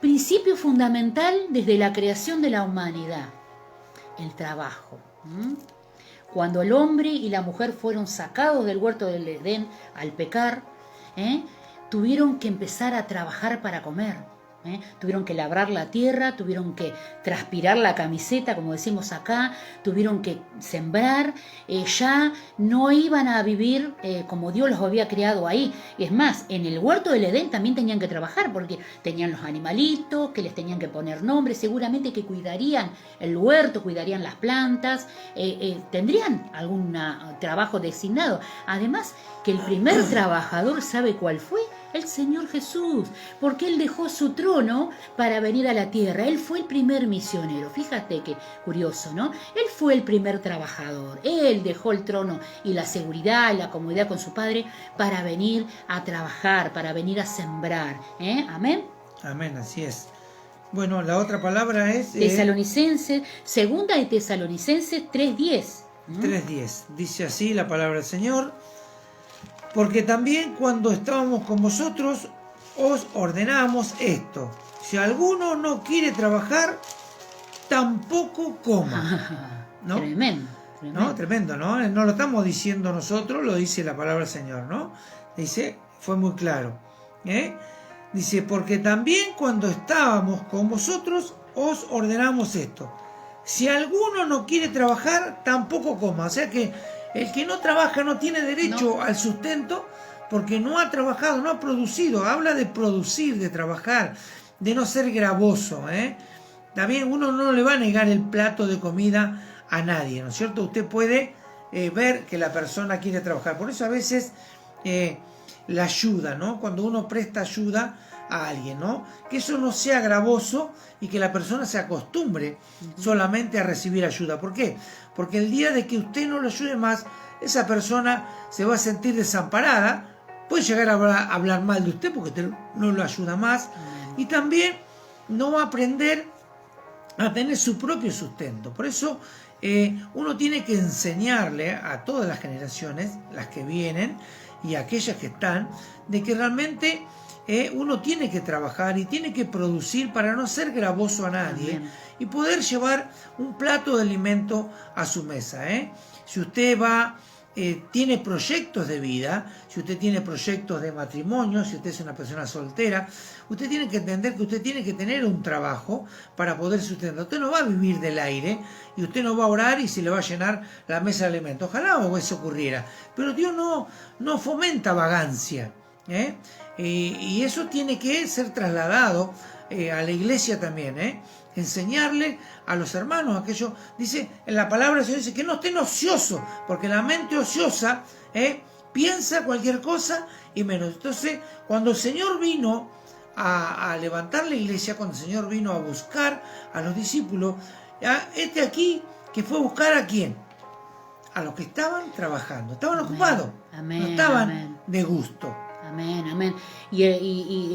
Principio fundamental desde la creación de la humanidad, el trabajo. Cuando el hombre y la mujer fueron sacados del huerto del Edén al pecar, tuvieron que empezar a trabajar para comer. Tuvieron que labrar la tierra, tuvieron que transpirar la camiseta, como decimos acá, tuvieron que sembrar, ya no iban a vivir como Dios los había creado ahí. Es más, en el huerto del Edén también tenían que trabajar, porque tenían los animalitos que les tenían que poner nombres, seguramente que cuidarían el huerto, cuidarían las plantas, tendrían algún trabajo designado. Además, que el primer trabajador, ¿sabe cuál fue? El Señor Jesús, porque Él dejó su trono para venir a la tierra. Él fue el primer misionero. Fíjate qué curioso, ¿no? Él fue el primer trabajador. Él dejó el trono y la seguridad y la comodidad con su Padre para venir a trabajar, para venir a sembrar. Amén. Amén, así es. Bueno, la otra palabra es... Tesalonicenses, segunda de Tesalonicenses 3:10. 3:10. Dice así la palabra del Señor. Porque también cuando estábamos con vosotros os ordenamos esto. Si alguno no quiere trabajar, tampoco coma. ¿No? Tremendo. ¿No? Tremendo, ¿no? No lo estamos diciendo nosotros, lo dice la palabra del Señor, ¿no? Dice, fue muy claro. Dice, porque también cuando estábamos con vosotros os ordenamos esto. Si alguno no quiere trabajar, tampoco coma. O sea que el que no trabaja no tiene derecho al sustento porque no ha trabajado, no ha producido. Habla de producir, de trabajar, de no ser gravoso. También uno no le va a negar el plato de comida a nadie, ¿no es cierto? Usted puede ver que la persona quiere trabajar. Por eso a veces la ayuda, ¿no? Cuando uno presta ayuda a alguien, ¿no? Que eso no sea gravoso y que la persona se acostumbre solamente a recibir ayuda. ¿Por qué? Porque el día de que usted no lo ayude más, esa persona se va a sentir desamparada, puede llegar a hablar mal de usted porque usted no lo ayuda más, y también no va a aprender a tener su propio sustento. Por eso uno tiene que enseñarle a todas las generaciones, las que vienen y aquellas que están, de que realmente uno tiene que trabajar y tiene que producir para no ser gravoso a nadie. Amén. Y poder llevar un plato de alimento a su mesa. Si usted tiene proyectos de vida, si usted tiene proyectos de matrimonio, si usted es una persona soltera, usted tiene que entender que usted tiene que tener un trabajo para poder sustentar. Usted no va a vivir del aire y usted no va a orar y se le va a llenar la mesa de alimentos. Ojalá eso ocurriera, pero Dios no fomenta vagancia. Y eso tiene que ser trasladado a la iglesia también. Enseñarle a los hermanos aquello. Dice en la palabra del Señor, dice que no estén ociosos, porque la mente ociosa piensa cualquier cosa y menos. Entonces, cuando el Señor vino a levantar la iglesia, cuando el Señor vino a buscar a los discípulos, aquí que fue a buscar ¿a quién? A los que estaban trabajando, estaban ocupados, no estaban de gusto. Amén, amén. Y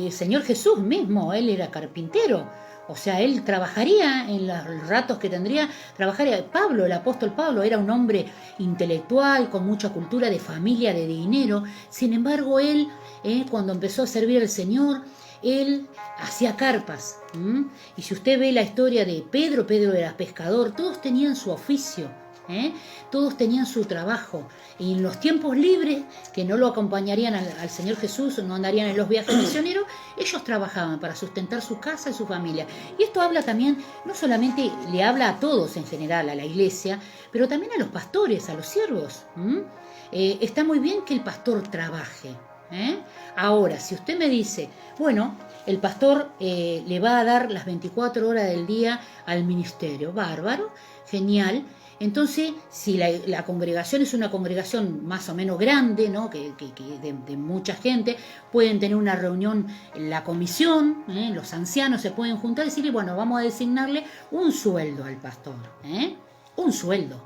el Señor Jesús mismo, Él era carpintero. O sea, Él trabajaría en los ratos que tendría, trabajaría. Pablo, el apóstol Pablo, era un hombre intelectual, con mucha cultura, de familia, de dinero. Sin embargo, Él, cuando empezó a servir al Señor, Él hacía carpas. Y si usted ve la historia de Pedro era pescador, todos tenían su oficio. Todos tenían su trabajo, y en los tiempos libres que no lo acompañarían al Señor Jesús, no andarían en los viajes misioneros, ellos trabajaban para sustentar su casa y su familia. Y esto habla también, no solamente le habla a todos en general, a la iglesia, pero también a los pastores, a los siervos. Está muy bien que el pastor trabaje. Ahora, si usted me dice, bueno, el pastor le va a dar las 24 horas del día al ministerio, bárbaro, genial. Entonces, si la congregación es una congregación más o menos grande, ¿no? que de mucha gente, pueden tener una reunión en la comisión, los ancianos se pueden juntar y decirle, bueno, vamos a designarle un sueldo al pastor, un sueldo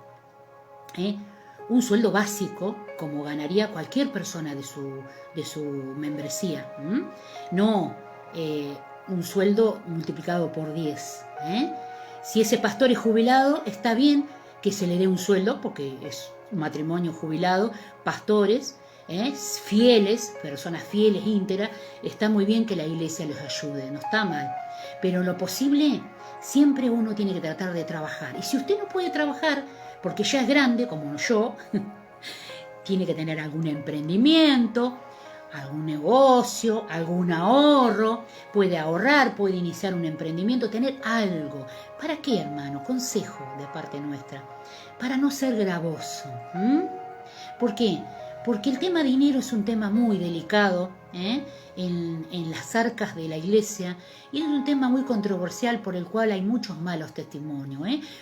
básico, como ganaría cualquier persona de su membresía, no un sueldo multiplicado por 10. Si ese pastor es jubilado, está bien que se le dé un sueldo, porque es un matrimonio jubilado, pastores, fieles, personas fieles, íntegras, está muy bien que la iglesia los ayude, no está mal, pero en lo posible siempre uno tiene que tratar de trabajar, y si usted no puede trabajar, porque ya es grande, como yo, tiene que tener algún emprendimiento, algún negocio, algún ahorro, puede ahorrar, puede iniciar un emprendimiento, tener algo. ¿Para qué, hermano? Consejo de parte nuestra. Para no ser gravoso. ¿Por qué? Porque el tema dinero es un tema muy delicado en las arcas de la iglesia, y es un tema muy controversial por el cual hay muchos malos testimonios.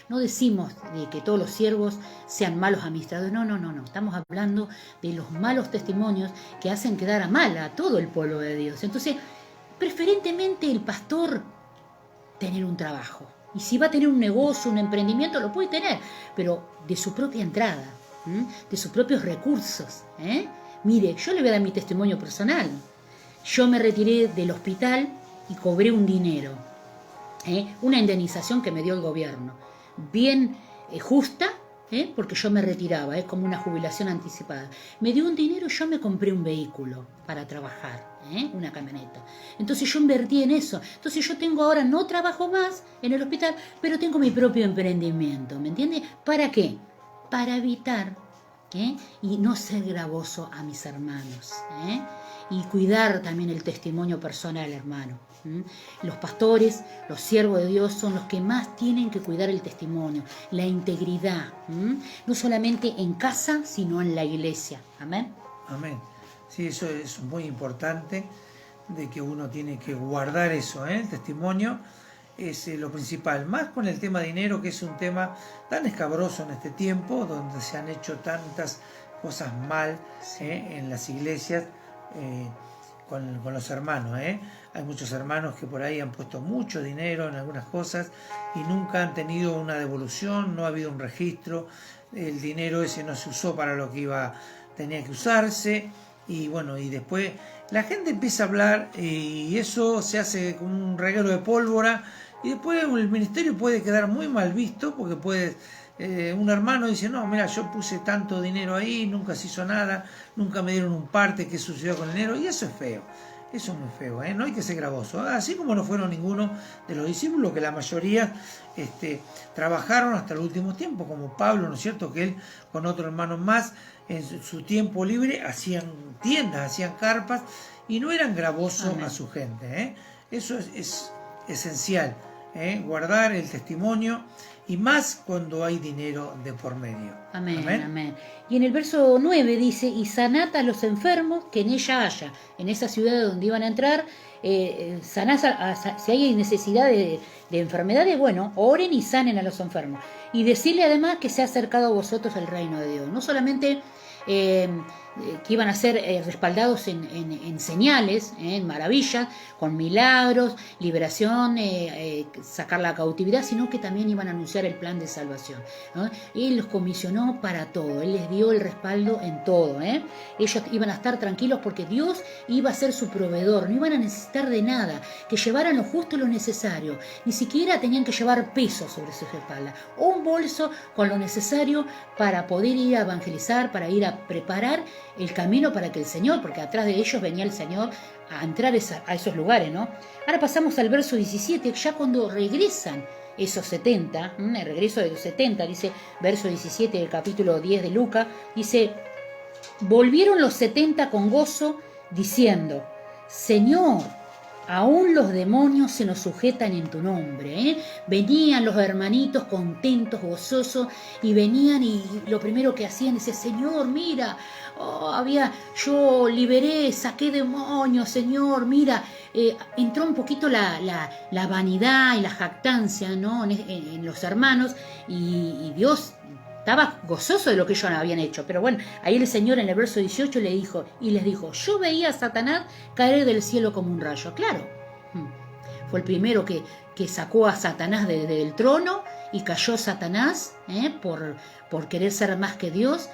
No decimos de que todos los siervos sean malos administradores, no. Estamos hablando de los malos testimonios que hacen quedar a mal a todo el pueblo de Dios. Entonces, preferentemente el pastor tener un trabajo. Y si va a tener un negocio, un emprendimiento, lo puede tener, pero de su propia entrada, de sus propios recursos. Mire, yo le voy a dar mi testimonio personal. Yo me retiré del hospital y cobré un dinero. una indemnización que me dio el gobierno, bien justa, porque yo me retiraba, es como una jubilación anticipada. Me dio un dinero y yo me compré un vehículo para trabajar, una camioneta. Entonces yo invertí en eso. Entonces yo tengo ahora, no trabajo más en el hospital, pero tengo mi propio emprendimiento, ¿me entiendes? ¿Para qué? Para evitar y no ser gravoso a mis hermanos, y cuidar también el testimonio personal, hermano. Los pastores, los siervos de Dios son los que más tienen que cuidar el testimonio, la integridad, no solamente en casa, sino en la iglesia. Amén. Amén. Sí, eso es muy importante, de que uno tiene que guardar eso, el testimonio es lo principal, más con el tema dinero, que es un tema tan escabroso en este tiempo, donde se han hecho tantas cosas mal en las iglesias, con los hermanos. Hay muchos hermanos que por ahí han puesto mucho dinero en algunas cosas y nunca han tenido una devolución, no ha habido un registro, el dinero ese no se usó para lo que tenía que usarse, y bueno, y después la gente empieza a hablar y eso se hace como un reguero de pólvora, y después el ministerio puede quedar muy mal visto, porque un hermano dice, no, mira, yo puse tanto dinero ahí, nunca se hizo nada, nunca me dieron un parte, ¿qué sucedió con el dinero? Y eso es feo, eso es muy feo, no hay que ser gravoso, así como no fueron ninguno de los discípulos, que la mayoría trabajaron hasta el último tiempo, como Pablo, ¿no es cierto?, que él con otro hermano más, en su tiempo libre, hacían tiendas, hacían carpas, y no eran gravosos a su gente, eso es esencial, guardar el testimonio, y más cuando hay dinero de por medio. Amén, amén, amén. Y en el verso 9 dice, y sanad a los enfermos que en ella haya. En esa ciudad donde iban a entrar, sanad si hay necesidad de enfermedades, bueno, oren y sanen a los enfermos. Y decirle además que se ha acercado a vosotros el reino de Dios. No solamente que iban a ser respaldados en señales, en maravillas, con milagros, liberación, sacar la cautividad, sino que también iban a anunciar el plan de salvación, ¿no? Él los comisionó para todo, Él les dio el respaldo en todo, Ellos iban a estar tranquilos porque Dios iba a ser su proveedor, no iban a necesitar de nada, que llevaran lo justo y lo necesario, ni siquiera tenían que llevar peso sobre sus espaldas, un bolso con lo necesario para poder ir a evangelizar, para ir a preparar el camino para que el Señor, porque atrás de ellos venía el Señor a entrar a esos lugares, ¿no? Ahora pasamos al verso 17, ya cuando regresan esos 70, el regreso de los 70, dice, verso 17 del capítulo 10 de Lucas, dice, volvieron los 70 con gozo, diciendo, Señor, aún los demonios se nos sujetan en tu nombre, Venían los hermanitos contentos, gozosos, y venían y lo primero que hacían decía, Señor, mira, yo liberé, saqué demonios, Señor, mira, entró un poquito la vanidad y la jactancia, ¿no?, en los hermanos, y Dios estaba gozoso de lo que ellos habían hecho. Pero bueno, ahí el Señor en el verso 18 les dijo, yo veía a Satanás caer del cielo como un rayo. Claro, fue el primero que sacó a Satanás del trono, y cayó Satanás por querer ser más que Dios.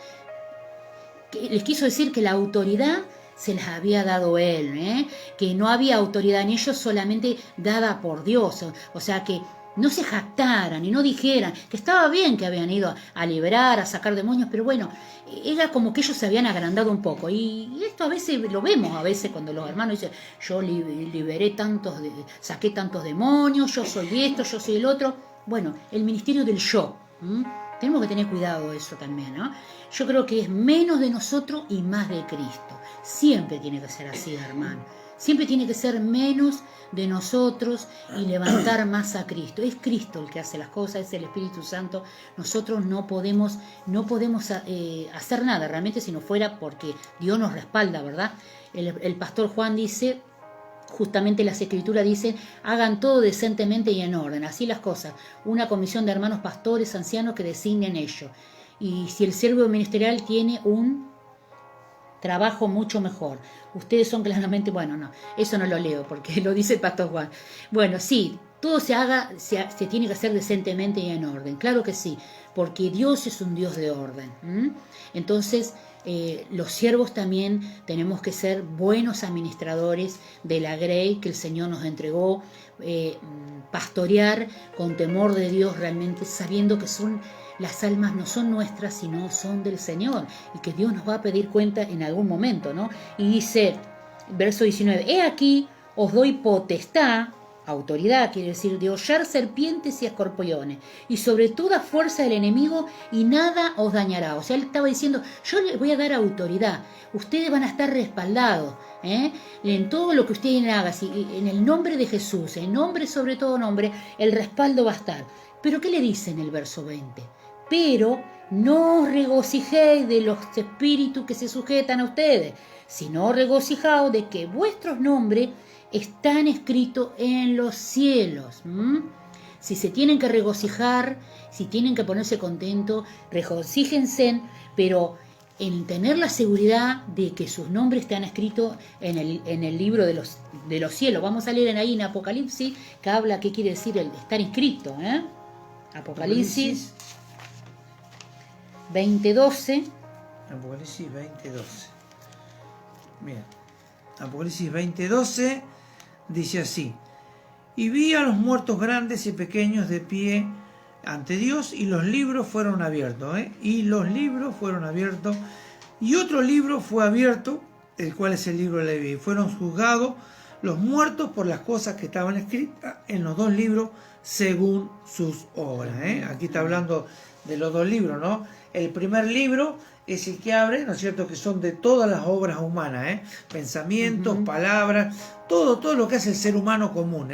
Les quiso decir que la autoridad se las había dado Él, que no había autoridad en ellos solamente dada por Dios. O sea que no se jactaran y no dijeran que estaba bien que habían ido a liberar, a sacar demonios, pero bueno, era como que ellos se habían agrandado un poco. Y esto a veces lo vemos, cuando los hermanos dicen, yo liberé saqué tantos demonios, yo soy esto, yo soy el otro. Bueno, el ministerio del yo. Tenemos que tener cuidado de eso también, ¿no? Yo creo que es menos de nosotros y más de Cristo. Siempre tiene que ser así, hermano. Siempre tiene que ser menos de nosotros y levantar más a Cristo. Es Cristo el que hace las cosas, es el Espíritu Santo. Nosotros no podemos hacer nada realmente si no fuera porque Dios nos respalda, ¿verdad? El pastor Juan dice, justamente las Escrituras dicen, hagan todo decentemente y en orden, así las cosas. Una comisión de hermanos pastores, ancianos que designen ello. Y si el siervo ministerial tiene un trabajo mucho mejor. Ustedes son claramente, bueno, no, eso no lo leo porque lo dice el pastor Juan. Bueno, sí, todo se tiene que hacer decentemente y en orden, claro que sí, porque Dios es un Dios de orden. Entonces, los siervos también tenemos que ser buenos administradores de la grey que el Señor nos entregó, pastorear con temor de Dios, realmente sabiendo que las almas no son nuestras, sino son del Señor, y que Dios nos va a pedir cuenta en algún momento, ¿no? Y dice, verso 19, he aquí, os doy potestad, autoridad, quiere decir, de hollar serpientes y escorpiones, y sobre toda fuerza del enemigo, y nada os dañará. O sea, él estaba diciendo, yo les voy a dar autoridad, ustedes van a estar respaldados, en todo lo que ustedes hagan, en el nombre de Jesús, en nombre sobre todo nombre, el respaldo va a estar. Pero ¿qué le dice en el verso 20? Pero no os regocijéis de los espíritus que se sujetan a ustedes, sino regocijaos de que vuestros nombres están escritos en los cielos. Si se tienen que regocijar, si tienen que ponerse contentos, regocíjense, pero en tener la seguridad de que sus nombres están escritos en el libro de los cielos. Vamos a leer ahí en Apocalipsis, que habla qué quiere decir el estar inscrito. Apocalipsis 20:12. Apocalipsis 20:12. Bien. Apocalipsis 20:12 dice así: y vi a los muertos grandes y pequeños de pie ante Dios, y los libros fueron abiertos. Y los libros fueron abiertos, y otro libro fue abierto, el cual es el libro de la vida. Y fueron juzgados los muertos por las cosas que estaban escritas en los 2 libros según sus obras. Aquí está hablando de los 2 libros, ¿no? El primer libro es el que abre, ¿no es cierto?, que son de todas las obras humanas, pensamientos, palabras, todo lo que hace el ser humano común,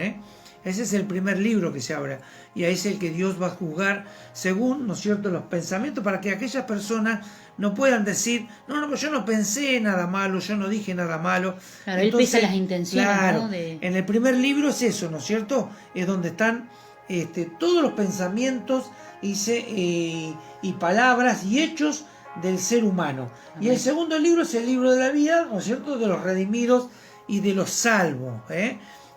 Ese es el primer libro que se abre, y ahí es el que Dios va a juzgar según, ¿no es cierto?, los pensamientos, para que aquellas personas no puedan decir, no, yo no pensé nada malo, yo no dije nada malo. Claro, entonces, él pesa las intenciones, claro, ¿no? En el primer libro es eso, ¿no es cierto?, es donde están todos los pensamientos y palabras y hechos del ser humano. Amén. Y el segundo libro es el libro de la vida, ¿no es cierto?, de los redimidos y de los salvos.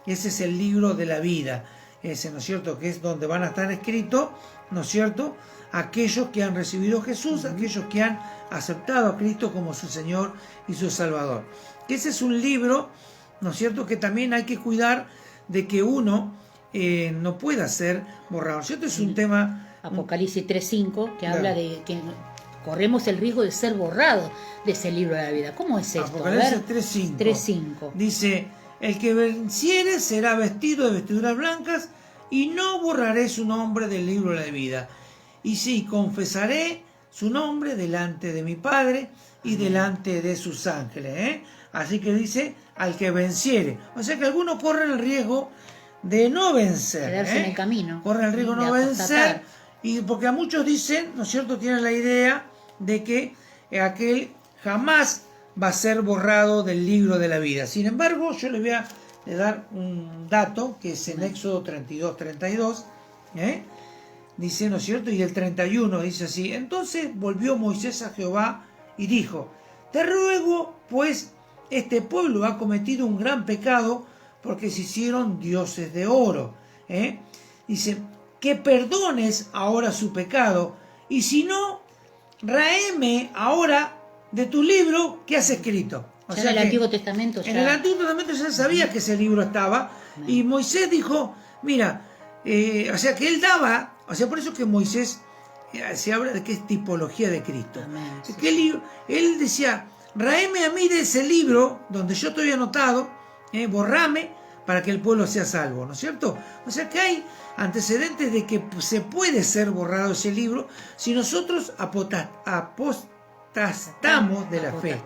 Ese es el libro de la vida, ese, ¿no es cierto?, que es donde van a estar escritos, ¿no es cierto?, aquellos que han recibido a Jesús, aquellos que han aceptado a Cristo como su Señor y su Salvador. Ese es un libro, ¿no es cierto?, que también hay que cuidar de que uno no pueda ser borrado, ¿no es cierto? Es un tema... Apocalipsis 3:5, que habla de que corremos el riesgo de ser borrados de ese libro de la vida. ¿Cómo es esto? Apocalipsis 3:5. Dice, el que venciere será vestido de vestiduras blancas, y no borraré su nombre del libro de la vida. Y sí, confesaré su nombre delante de mi Padre y delante de sus ángeles. Así que dice, al que venciere. O sea que algunos corren el riesgo de no vencer. Quedarse en el camino. Corren el riesgo de no vencer. Y porque a muchos dicen, ¿no es cierto?, tienen la idea de que aquel jamás va a ser borrado del libro de la vida. Sin embargo, yo les voy a dar un dato que es en Éxodo 32:32. Dice, ¿no es cierto?, y el 31 dice así: entonces volvió Moisés a Jehová y dijo, te ruego, pues, este pueblo ha cometido un gran pecado, porque se hicieron dioses de oro. Dice, que perdones ahora su pecado, y si no, raeme ahora de tu libro que has escrito. O sea, en el Antiguo Testamento ya... En el Antiguo Testamento ya sabía que ese libro estaba, y Moisés dijo, mira, o sea que él daba, o sea, por eso que Moisés se habla de que es tipología de Cristo. Amén, sí, que él decía, raeme a mí de ese libro donde yo estoy anotado, borrame para que el pueblo sea salvo, ¿no es cierto? O sea que hay antecedentes de que se puede ser borrado ese libro si nosotros apostamos de la fe.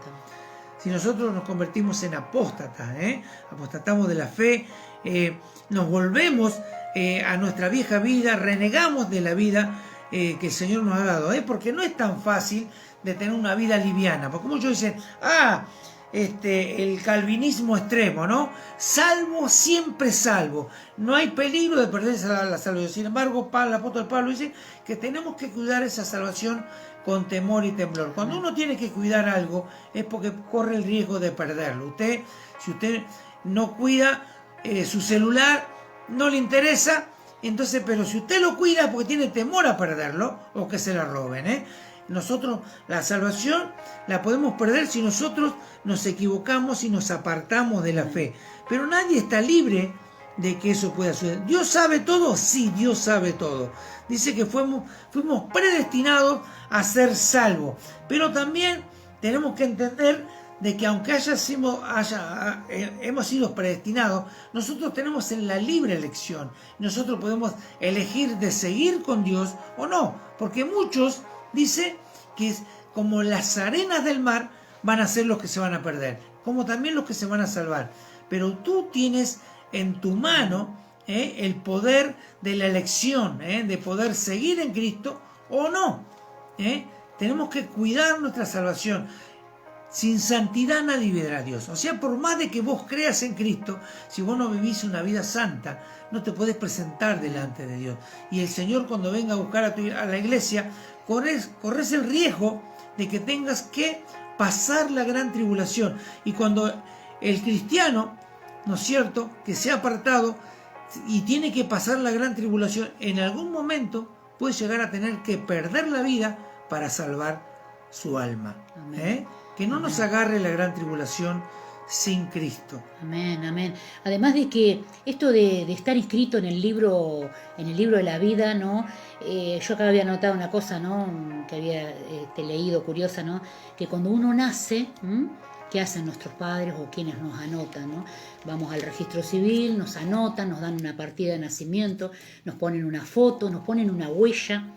Si nosotros nos convertimos en apóstatas, apostatamos de la fe, nos volvemos a nuestra vieja vida, renegamos de la vida que el Señor nos ha dado, porque no es tan fácil de tener una vida liviana, porque muchos dicen, el calvinismo extremo, ¿no? Salvo, siempre salvo. No hay peligro de perderse la salvación. Sin embargo, el apóstol Pablo dice que tenemos que cuidar esa salvación con temor y temblor. Cuando uno tiene que cuidar algo, es porque corre el riesgo de perderlo. Si usted no cuida su celular, no le interesa, Entonces, pero si usted lo cuida porque tiene temor a perderlo o que se la roben, ¿eh? Nosotros la salvación la podemos perder si nosotros nos equivocamos y nos apartamos de la fe. Pero nadie está libre de que eso pueda suceder. ¿Dios sabe todo? Sí, Dios sabe todo. Dice que fuimos predestinados a ser salvos. Pero también tenemos que entender de que aunque hemos sido predestinados, nosotros tenemos en la libre elección. Nosotros podemos elegir de seguir con Dios o no. Porque muchos dice que es como las arenas del mar van a ser los que se van a perder, como también los que se van a salvar. Pero tú tienes en tu mano el poder de la elección, de poder seguir en Cristo o no. Tenemos que cuidar nuestra salvación. Sin santidad nadie verá a Dios. O sea, por más de que vos creas en Cristo, si vos no vivís una vida santa, no te podés presentar delante de Dios. Y el Señor, cuando venga a buscar a la iglesia, corres el riesgo de que tengas que pasar la gran tribulación. Y cuando el cristiano, ¿no es cierto?, que se ha apartado y tiene que pasar la gran tribulación, en algún momento puede llegar a tener que perder la vida para salvar su alma. Que no nos agarre la gran tribulación sin Cristo. Amén, amén. Además de que esto de estar inscrito en el libro de la vida, ¿no? Yo acá había notado una cosa, ¿no?, que había leído, curiosa, ¿no?, que cuando uno nace, ¿qué hacen nuestros padres o quienes nos anotan, ¿no? Vamos al registro civil, nos anotan, nos dan una partida de nacimiento, nos ponen una foto, nos ponen una huella,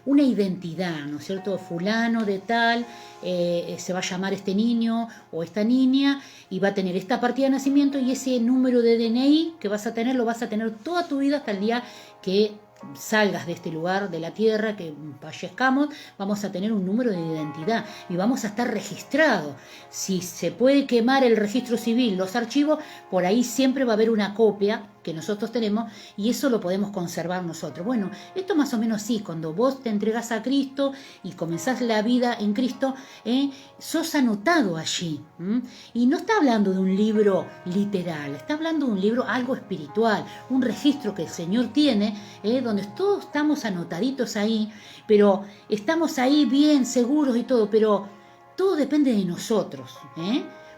una identidad, ¿no es cierto? Fulano de tal, se va a llamar este niño o esta niña y va a tener esta partida de nacimiento, y ese número de DNI que vas a tener lo vas a tener toda tu vida hasta el día que salgas de este lugar de la tierra, que fallezcamos. Vamos a tener un número de identidad y vamos a estar registrados. Si se puede quemar el registro civil, los archivos, por ahí siempre va a haber una copia que nosotros tenemos y eso lo podemos conservar nosotros. Bueno, esto más o menos sí, cuando vos te entregás a Cristo y comenzás la vida en Cristo, sos anotado allí. Y no está hablando de un libro literal, está hablando de un libro algo espiritual, un registro que el Señor tiene, donde todos estamos anotaditos ahí, pero estamos ahí bien seguros y todo, pero todo depende de nosotros,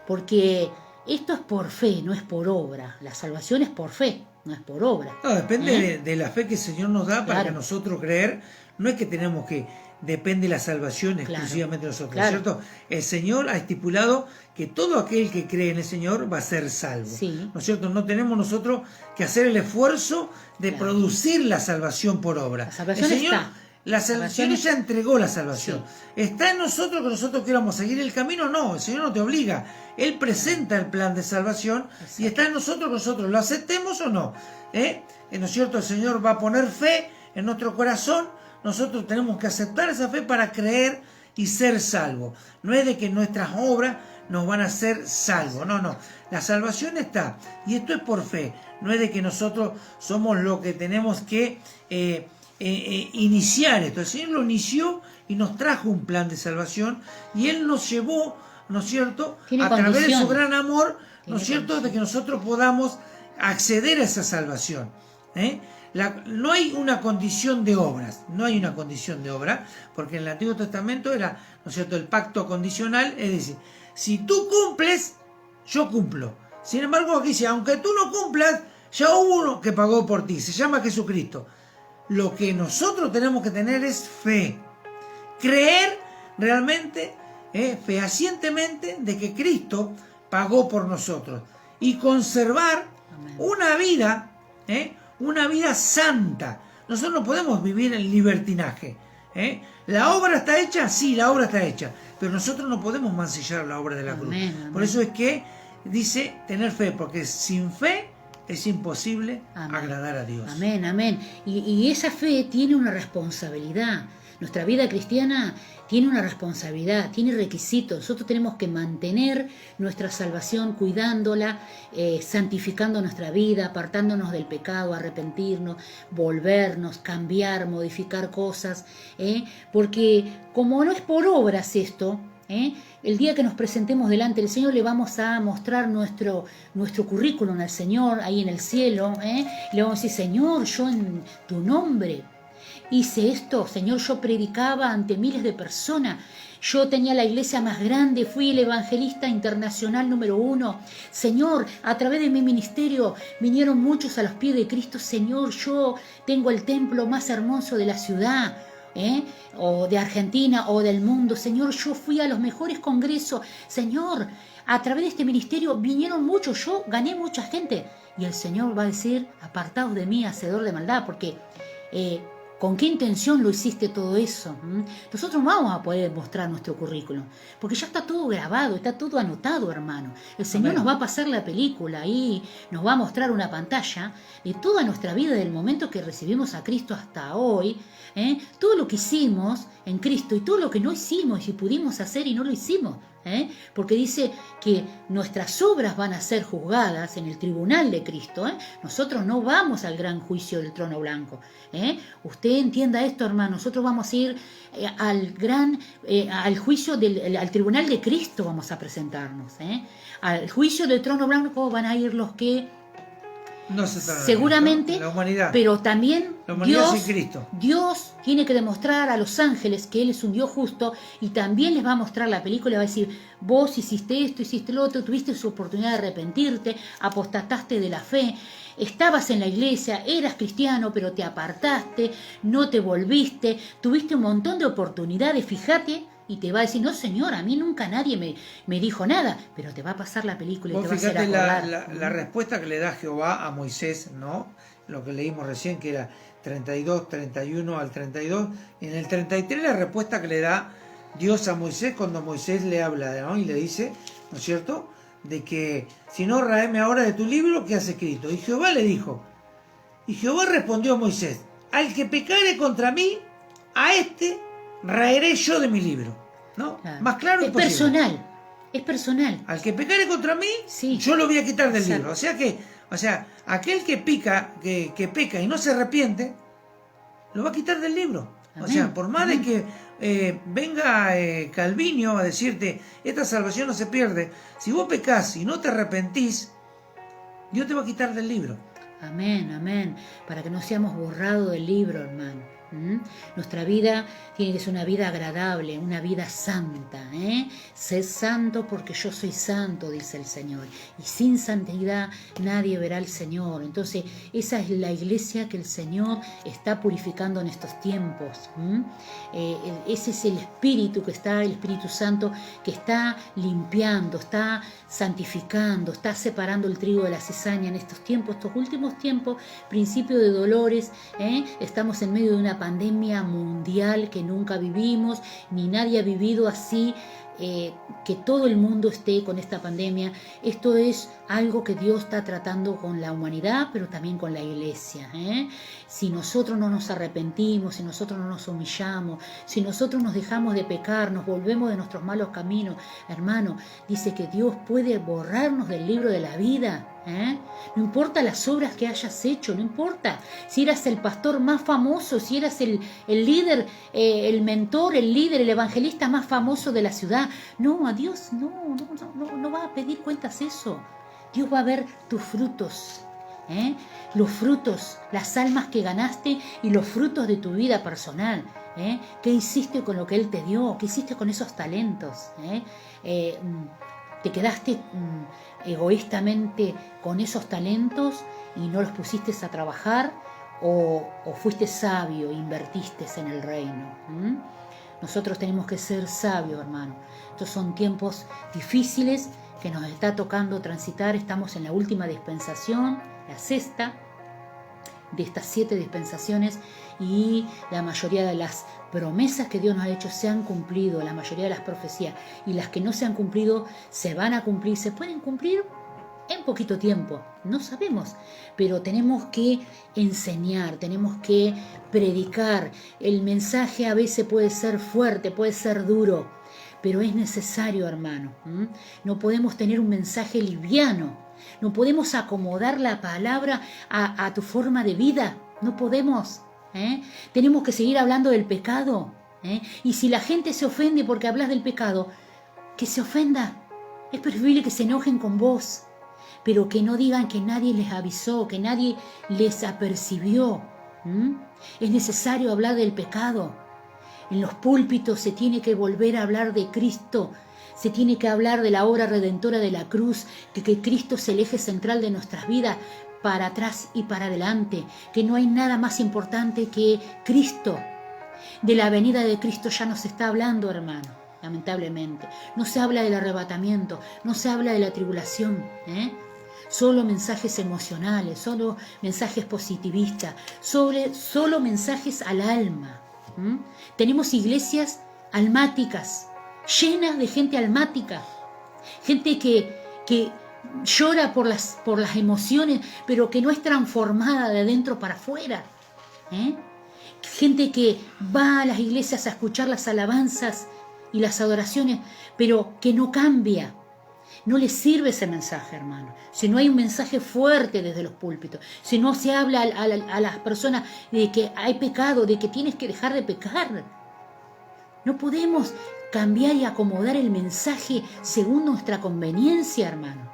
porque esto es por fe, no es por obra. La salvación es por fe, no es por obra. No, depende de la fe que el Señor nos da para que nosotros creer. No es que tenemos que, depende de la salvación exclusivamente de nosotros, ¿cierto? El Señor ha estipulado que todo aquel que cree en el Señor va a ser salvo, ¿no es cierto? No tenemos nosotros que hacer el esfuerzo de producir la salvación por obra. La salvación el Señor, está. La salvación ya entregó la salvación. ¿Está en nosotros que nosotros queramos seguir el camino? No, el Señor no te obliga. Él presenta el plan de salvación y está en nosotros que nosotros lo aceptemos o no. ¿No es cierto? El Señor va a poner fe en nuestro corazón. Nosotros tenemos que aceptar esa fe para creer y ser salvos. No es de que nuestras obras nos van a hacer salvos. No, no. La salvación está. Y esto es por fe. No es de que nosotros somos los que tenemos que iniciar esto. El Señor lo inició y nos trajo un plan de salvación y Él nos llevó, ¿no es cierto?, a través de su gran amor, ¿no es cierto?, de que nosotros podamos acceder a esa salvación. No hay una condición de obras, no hay una condición de obra, porque en el Antiguo Testamento era, ¿no es cierto?, el pacto condicional, es decir, si tú cumples, yo cumplo. Sin embargo, aquí dice, aunque tú no cumplas, ya hubo uno que pagó por ti, se llama Jesucristo. Lo que nosotros tenemos que tener es fe. Creer realmente, fehacientemente, de que Cristo pagó por nosotros. Y conservar una vida santa. Nosotros no podemos vivir en libertinaje. ¿La obra está hecha? Sí, la obra está hecha. Pero nosotros no podemos mancillar la obra de la cruz. Por eso es que dice tener fe, porque sin fe es imposible agradar a Dios. Amén, amén. Y esa fe tiene una responsabilidad. Nuestra vida cristiana tiene una responsabilidad, tiene requisitos. Nosotros tenemos que mantener nuestra salvación, cuidándola, santificando nuestra vida, apartándonos del pecado, arrepentirnos, volvernos, cambiar, modificar cosas. Porque como no es por obras esto, El día que nos presentemos delante del Señor le vamos a mostrar nuestro currículum al Señor ahí en el cielo. Y le vamos a decir, Señor, yo en tu nombre hice esto, Señor, yo predicaba ante miles de personas, yo tenía la iglesia más grande, fui el evangelista internacional número 1. Señor, a través de mi ministerio vinieron muchos a los pies de Cristo. Señor, yo tengo el templo más hermoso de la ciudad, o de Argentina o del mundo. Señor, yo fui a los mejores congresos. Señor, a través de este ministerio vinieron muchos, yo gané mucha gente. Y el Señor va a decir, apartaos de mí, hacedor de maldad, porque ¿con qué intención lo hiciste todo eso? Nosotros no vamos a poder mostrar nuestro currículum, porque ya está todo grabado, está todo anotado, hermano. El Señor nos va a pasar la película y nos va a mostrar una pantalla de toda nuestra vida, del momento que recibimos a Cristo hasta hoy, todo lo que hicimos en Cristo y todo lo que no hicimos y pudimos hacer y no lo hicimos. Porque dice que nuestras obras van a ser juzgadas en el tribunal de Cristo. Nosotros no vamos al gran juicio del trono blanco. Usted entienda esto, hermano. Nosotros vamos a ir al juicio al tribunal de Cristo, vamos a presentarnos. Al juicio del trono blanco van a ir los que no seguramente, la humanidad, pero también Dios tiene que demostrar a los ángeles que Él es un Dios justo, y también les va a mostrar la película y va a decir, vos hiciste esto, hiciste lo otro, tuviste su oportunidad de arrepentirte, apostataste de la fe, estabas en la iglesia, eras cristiano, pero te apartaste, no te volviste, tuviste un montón de oportunidades, fíjate. Y te va a decir, no señor, a mí nunca nadie me dijo nada, pero te va a pasar la película y te va a hacer acordar. La respuesta que le da Jehová a Moisés, ¿no? Lo que leímos recién, que era 32, 31 al 32. En el 33 la respuesta que le da Dios a Moisés cuando Moisés le habla, ¿no? Y le dice, ¿no es cierto?, de que si no, raeme ahora de tu libro que has escrito. Y Jehová le dijo, y Jehová respondió a Moisés, al que pecare contra mí, a este raeré yo de mi libro. ¿No? Claro. Más claro es imposible. Personal, es personal. Al que pecare contra mí, sí, yo lo voy a quitar del exacto. libro. O sea, aquel que peca y no se arrepiente, lo va a quitar del libro. Amén. O sea, por más de que venga Calvinio a decirte, esta salvación no se pierde, si vos pecás y no te arrepentís, Dios te va a quitar del libro. Amén, amén. Para que no seamos borrados del libro, hermano. Nuestra vida tiene que ser una vida agradable, una vida santa. Sé santo porque yo soy santo, dice el Señor. Y sin santidad nadie verá al Señor. Entonces, esa es la iglesia que el Señor está purificando en estos tiempos. Ese es el Espíritu el Espíritu Santo que está limpiando, está santificando, está separando el trigo de la cizaña en estos tiempos, estos últimos tiempos, principio de dolores. Estamos en medio de una pandemia mundial que nunca vivimos, ni nadie ha vivido así, que todo el mundo esté con esta pandemia. Esto es algo que Dios está tratando con la humanidad, pero también con la iglesia. Si nosotros no nos arrepentimos, si nosotros no nos humillamos, si nosotros nos dejamos de pecar, nos volvemos de nuestros malos caminos, hermano, dice que Dios puede borrarnos del libro de la vida. No importa las obras que hayas hecho, no importa si eras el pastor más famoso, si eras el líder, el mentor, el líder, el evangelista más famoso de la ciudad. No, a Dios no va a pedir cuentas eso. Dios va a ver tus frutos, los frutos, las almas que ganaste y los frutos de tu vida personal. ¿Qué hiciste con lo que Él te dio? ¿Qué hiciste con esos talentos? ¿Te quedaste egoístamente con esos talentos y no los pusiste a trabajar? ¿O fuiste sabio e invertiste en el reino? Nosotros tenemos que ser sabios, hermano. Estos son tiempos difíciles que nos está tocando transitar. Estamos en la última dispensación, la sexta de estas 7 dispensaciones, y la mayoría de las promesas que Dios nos ha hecho se han cumplido, la mayoría de las profecías, y las que no se han cumplido se van a cumplir, se pueden cumplir en poquito tiempo, no sabemos, pero tenemos que enseñar, tenemos que predicar. El mensaje a veces puede ser fuerte, puede ser duro, pero es necesario, hermano. No podemos tener un mensaje liviano, no podemos acomodar la palabra a tu forma de vida, no podemos. Tenemos que seguir hablando del pecado. Y si la gente se ofende porque hablas del pecado, que se ofenda. Es preferible que se enojen con vos, pero que no digan que nadie les avisó, que nadie les apercibió. Es necesario hablar del pecado. En los púlpitos se tiene que volver a hablar de Cristo. Se tiene que hablar de la obra redentora de la cruz, que Cristo es el eje central de nuestras vidas, para atrás y para adelante, que no hay nada más importante que Cristo. De la venida de Cristo ya no se está hablando, hermano, lamentablemente. No se habla del arrebatamiento, no se habla de la tribulación, Solo mensajes emocionales, solo mensajes positivistas, solo mensajes al alma. Tenemos iglesias almáticas, llenas de gente almática, gente que llora por las emociones, pero que no es transformada de adentro para afuera. Gente que va a las iglesias a escuchar las alabanzas y las adoraciones, pero que no cambia. No le sirve ese mensaje, hermano. Si no hay un mensaje fuerte desde los púlpitos, si no se habla a las personas de que hay pecado, de que tienes que dejar de pecar. No podemos cambiar y acomodar el mensaje según nuestra conveniencia, hermano.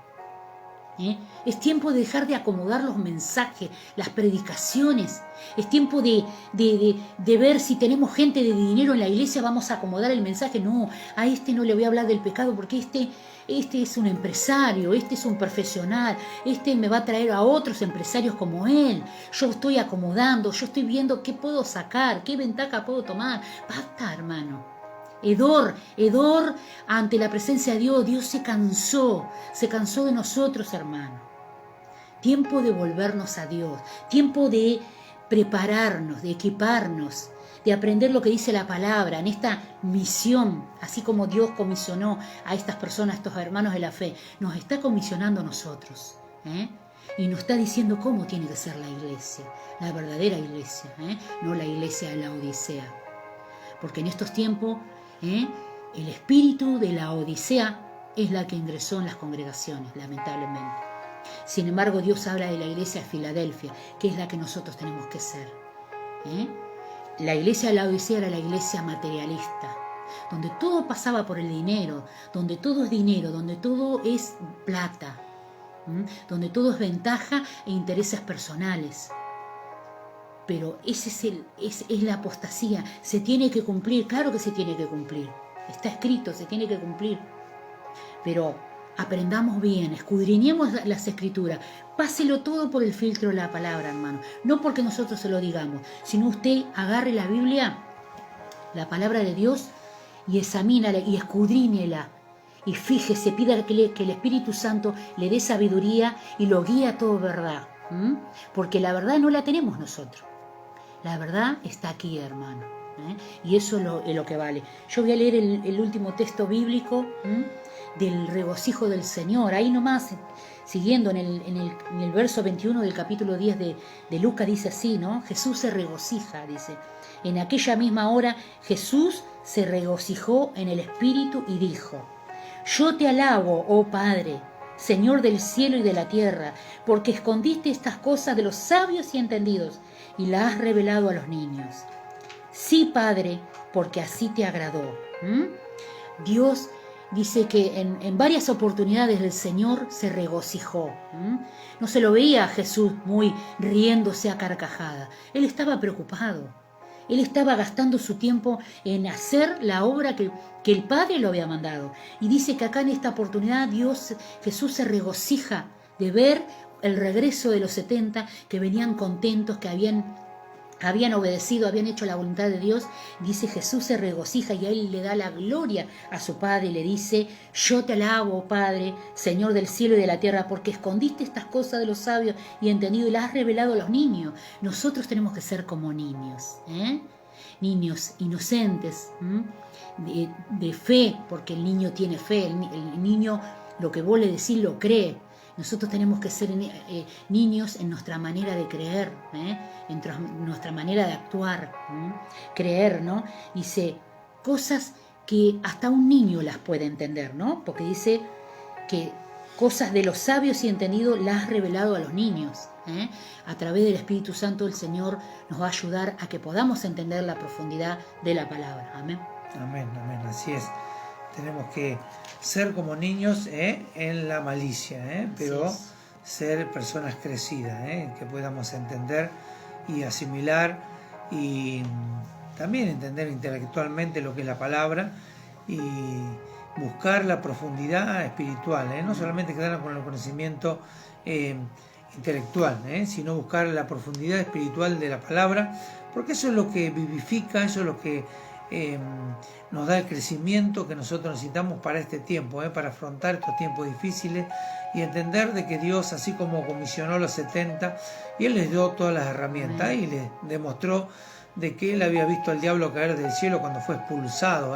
Es tiempo de dejar de acomodar los mensajes, las predicaciones. Es tiempo de ver si tenemos gente de dinero en la iglesia, vamos a acomodar el mensaje. No, a este no le voy a hablar del pecado porque este es un empresario, este es un profesional, este me va a traer a otros empresarios como él. Yo estoy acomodando, yo estoy viendo qué puedo sacar, qué ventaja puedo tomar. Basta, hermano. Hedor, ante la presencia de Dios. Dios se cansó de nosotros, hermano. Tiempo de volvernos a Dios, tiempo de prepararnos, de equiparnos, de aprender lo que dice la palabra en esta misión, así como Dios comisionó a estas personas, a estos hermanos de la fe, nos está comisionando a nosotros, y nos está diciendo cómo tiene que ser la iglesia, la verdadera iglesia, no la iglesia de la Odisea, porque en estos tiempos el espíritu de la Odisea es la que ingresó en las congregaciones, lamentablemente. Sin embargo, Dios habla de la iglesia de Filadelfia, que es la que nosotros tenemos que ser. La iglesia de la Odisea era la iglesia materialista, donde todo pasaba por el dinero, donde todo es dinero, donde todo es plata, donde todo es ventaja e intereses personales. Pero ese es la apostasía. Se tiene que cumplir, claro que se tiene que cumplir. Está escrito, se tiene que cumplir. Pero aprendamos bien, escudriñemos las escrituras. Páselo todo por el filtro de la palabra, hermano. No porque nosotros se lo digamos, sino usted agarre la Biblia, la palabra de Dios, y examínala y escudriñela. Y fíjese, pida que el Espíritu Santo le dé sabiduría y lo guíe a toda verdad. Porque la verdad no la tenemos nosotros. La verdad está aquí, hermano, y eso es lo que vale. Yo voy a leer el último texto bíblico del regocijo del Señor. Ahí nomás, siguiendo en el verso 21 del capítulo 10 de Lucas, dice así, ¿no? Jesús se regocija, dice. En aquella misma hora Jesús se regocijó en el Espíritu y dijo: Yo te alabo, oh Padre, Señor del cielo y de la tierra, porque escondiste estas cosas de los sabios y entendidos y la has revelado a los niños. Sí, Padre, porque así te agradó. Dios dice que en varias oportunidades el Señor se regocijó. No se lo veía a Jesús muy riéndose a carcajada. Él estaba preocupado. Él estaba gastando su tiempo en hacer la obra que el Padre lo había mandado. Y dice que acá en esta oportunidad Jesús se regocija de ver el regreso de los 70 que venían contentos, que habían obedecido, habían hecho la voluntad de Dios. Dice, Jesús se regocija y a él le da la gloria a su Padre y le dice: Yo te alabo, Padre, Señor del cielo y de la tierra, porque escondiste estas cosas de los sabios y entendido y las has revelado a los niños. Nosotros tenemos que ser como niños, niños inocentes, de fe, porque el niño tiene fe, el niño lo que vos le decís lo cree. Nosotros tenemos que ser niños en nuestra manera de creer, en nuestra manera de actuar, creer, ¿no? Dice cosas que hasta un niño las puede entender, ¿no? Porque dice que cosas de los sabios y entendidos las has revelado a los niños. A través del Espíritu Santo el Señor nos va a ayudar a que podamos entender la profundidad de la palabra. Amén. Amén, amén, así es. tenemos que ser como niños en la malicia, pero ser personas crecidas, que podamos entender y asimilar y también entender intelectualmente lo que es la palabra y buscar la profundidad espiritual, no solamente quedarnos con el conocimiento intelectual, sino buscar la profundidad espiritual de la palabra, porque eso es lo que vivifica, eso es lo que nos da el crecimiento que nosotros necesitamos para este tiempo, para afrontar estos tiempos difíciles y entender de que Dios, así como comisionó a los 70, y Él les dio todas las herramientas y les demostró de que Él había visto al diablo caer del cielo cuando fue expulsado,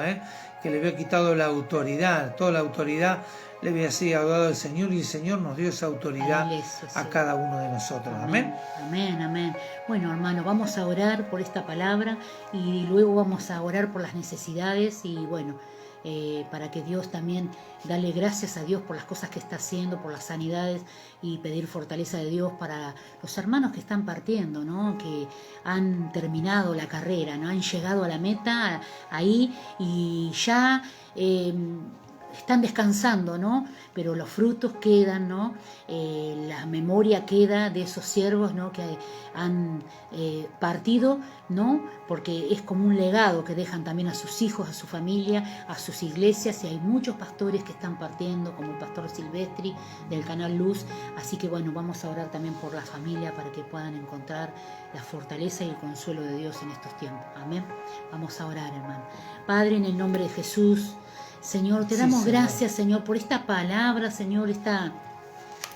que le había quitado la autoridad, toda la autoridad le había sido dado al Señor y el Señor nos dio esa autoridad a cada uno de nosotros. Amén. Amén, amén. Bueno, hermano, vamos a orar por esta palabra y luego vamos a orar por las necesidades y bueno, para que Dios también, darle gracias a Dios por las cosas que está haciendo, por las sanidades y pedir fortaleza de Dios para los hermanos que están partiendo, ¿no? Que han terminado la carrera, ¿no? Han llegado a la meta ahí y ya están descansando, ¿no? Pero los frutos quedan, ¿no? La memoria queda de esos siervos, ¿no? Que han partido, ¿no? Porque es como un legado que dejan también a sus hijos, a su familia, a sus iglesias, y hay muchos pastores que están partiendo, como el pastor Silvestri del canal Luz. Así que bueno, vamos a orar también por la familia para que puedan encontrar la fortaleza y el consuelo de Dios en estos tiempos. Amén. Vamos a orar, hermano. Padre, en el nombre de Jesús, Señor, te damos gracias, Señor, por esta palabra, Señor, esta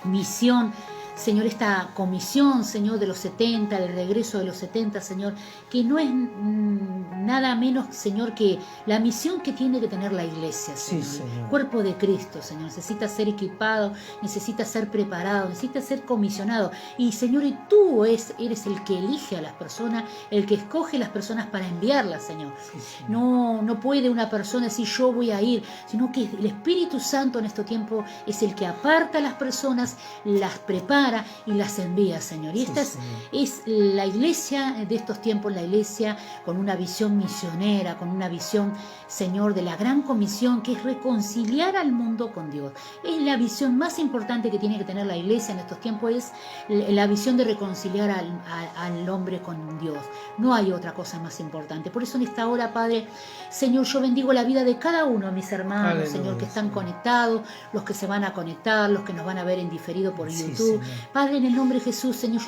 misión, Señor, esta comisión, Señor, de los 70, el regreso de los 70, Señor, que no es nada menos, Señor, que la misión que tiene que tener la iglesia, Señor. Sí, Señor. El cuerpo de Cristo, Señor, necesita ser equipado, necesita ser preparado, necesita ser comisionado. Y, Señor, y tú eres el que elige a las personas, el que escoge a las personas para enviarlas, Señor. Sí, Señor. No puede una persona decir yo voy a ir, sino que el Espíritu Santo en este tiempo es el que aparta a las personas, las prepara y las envía, Señor. Y esta es la iglesia de estos tiempos, la iglesia con una visión misionera, con una visión, Señor, de la gran comisión que es reconciliar al mundo con Dios. Es la visión más importante que tiene que tener la iglesia en estos tiempos, es la visión de reconciliar al hombre con Dios. No hay otra cosa más importante. Por eso en esta hora, Padre, Señor, yo bendigo la vida de cada uno de mis hermanos, aleluya, Señor, que están conectados, los que se van a conectar, los que nos van a ver en diferido por YouTube. Señor. Padre, en el nombre de Jesús, Señor,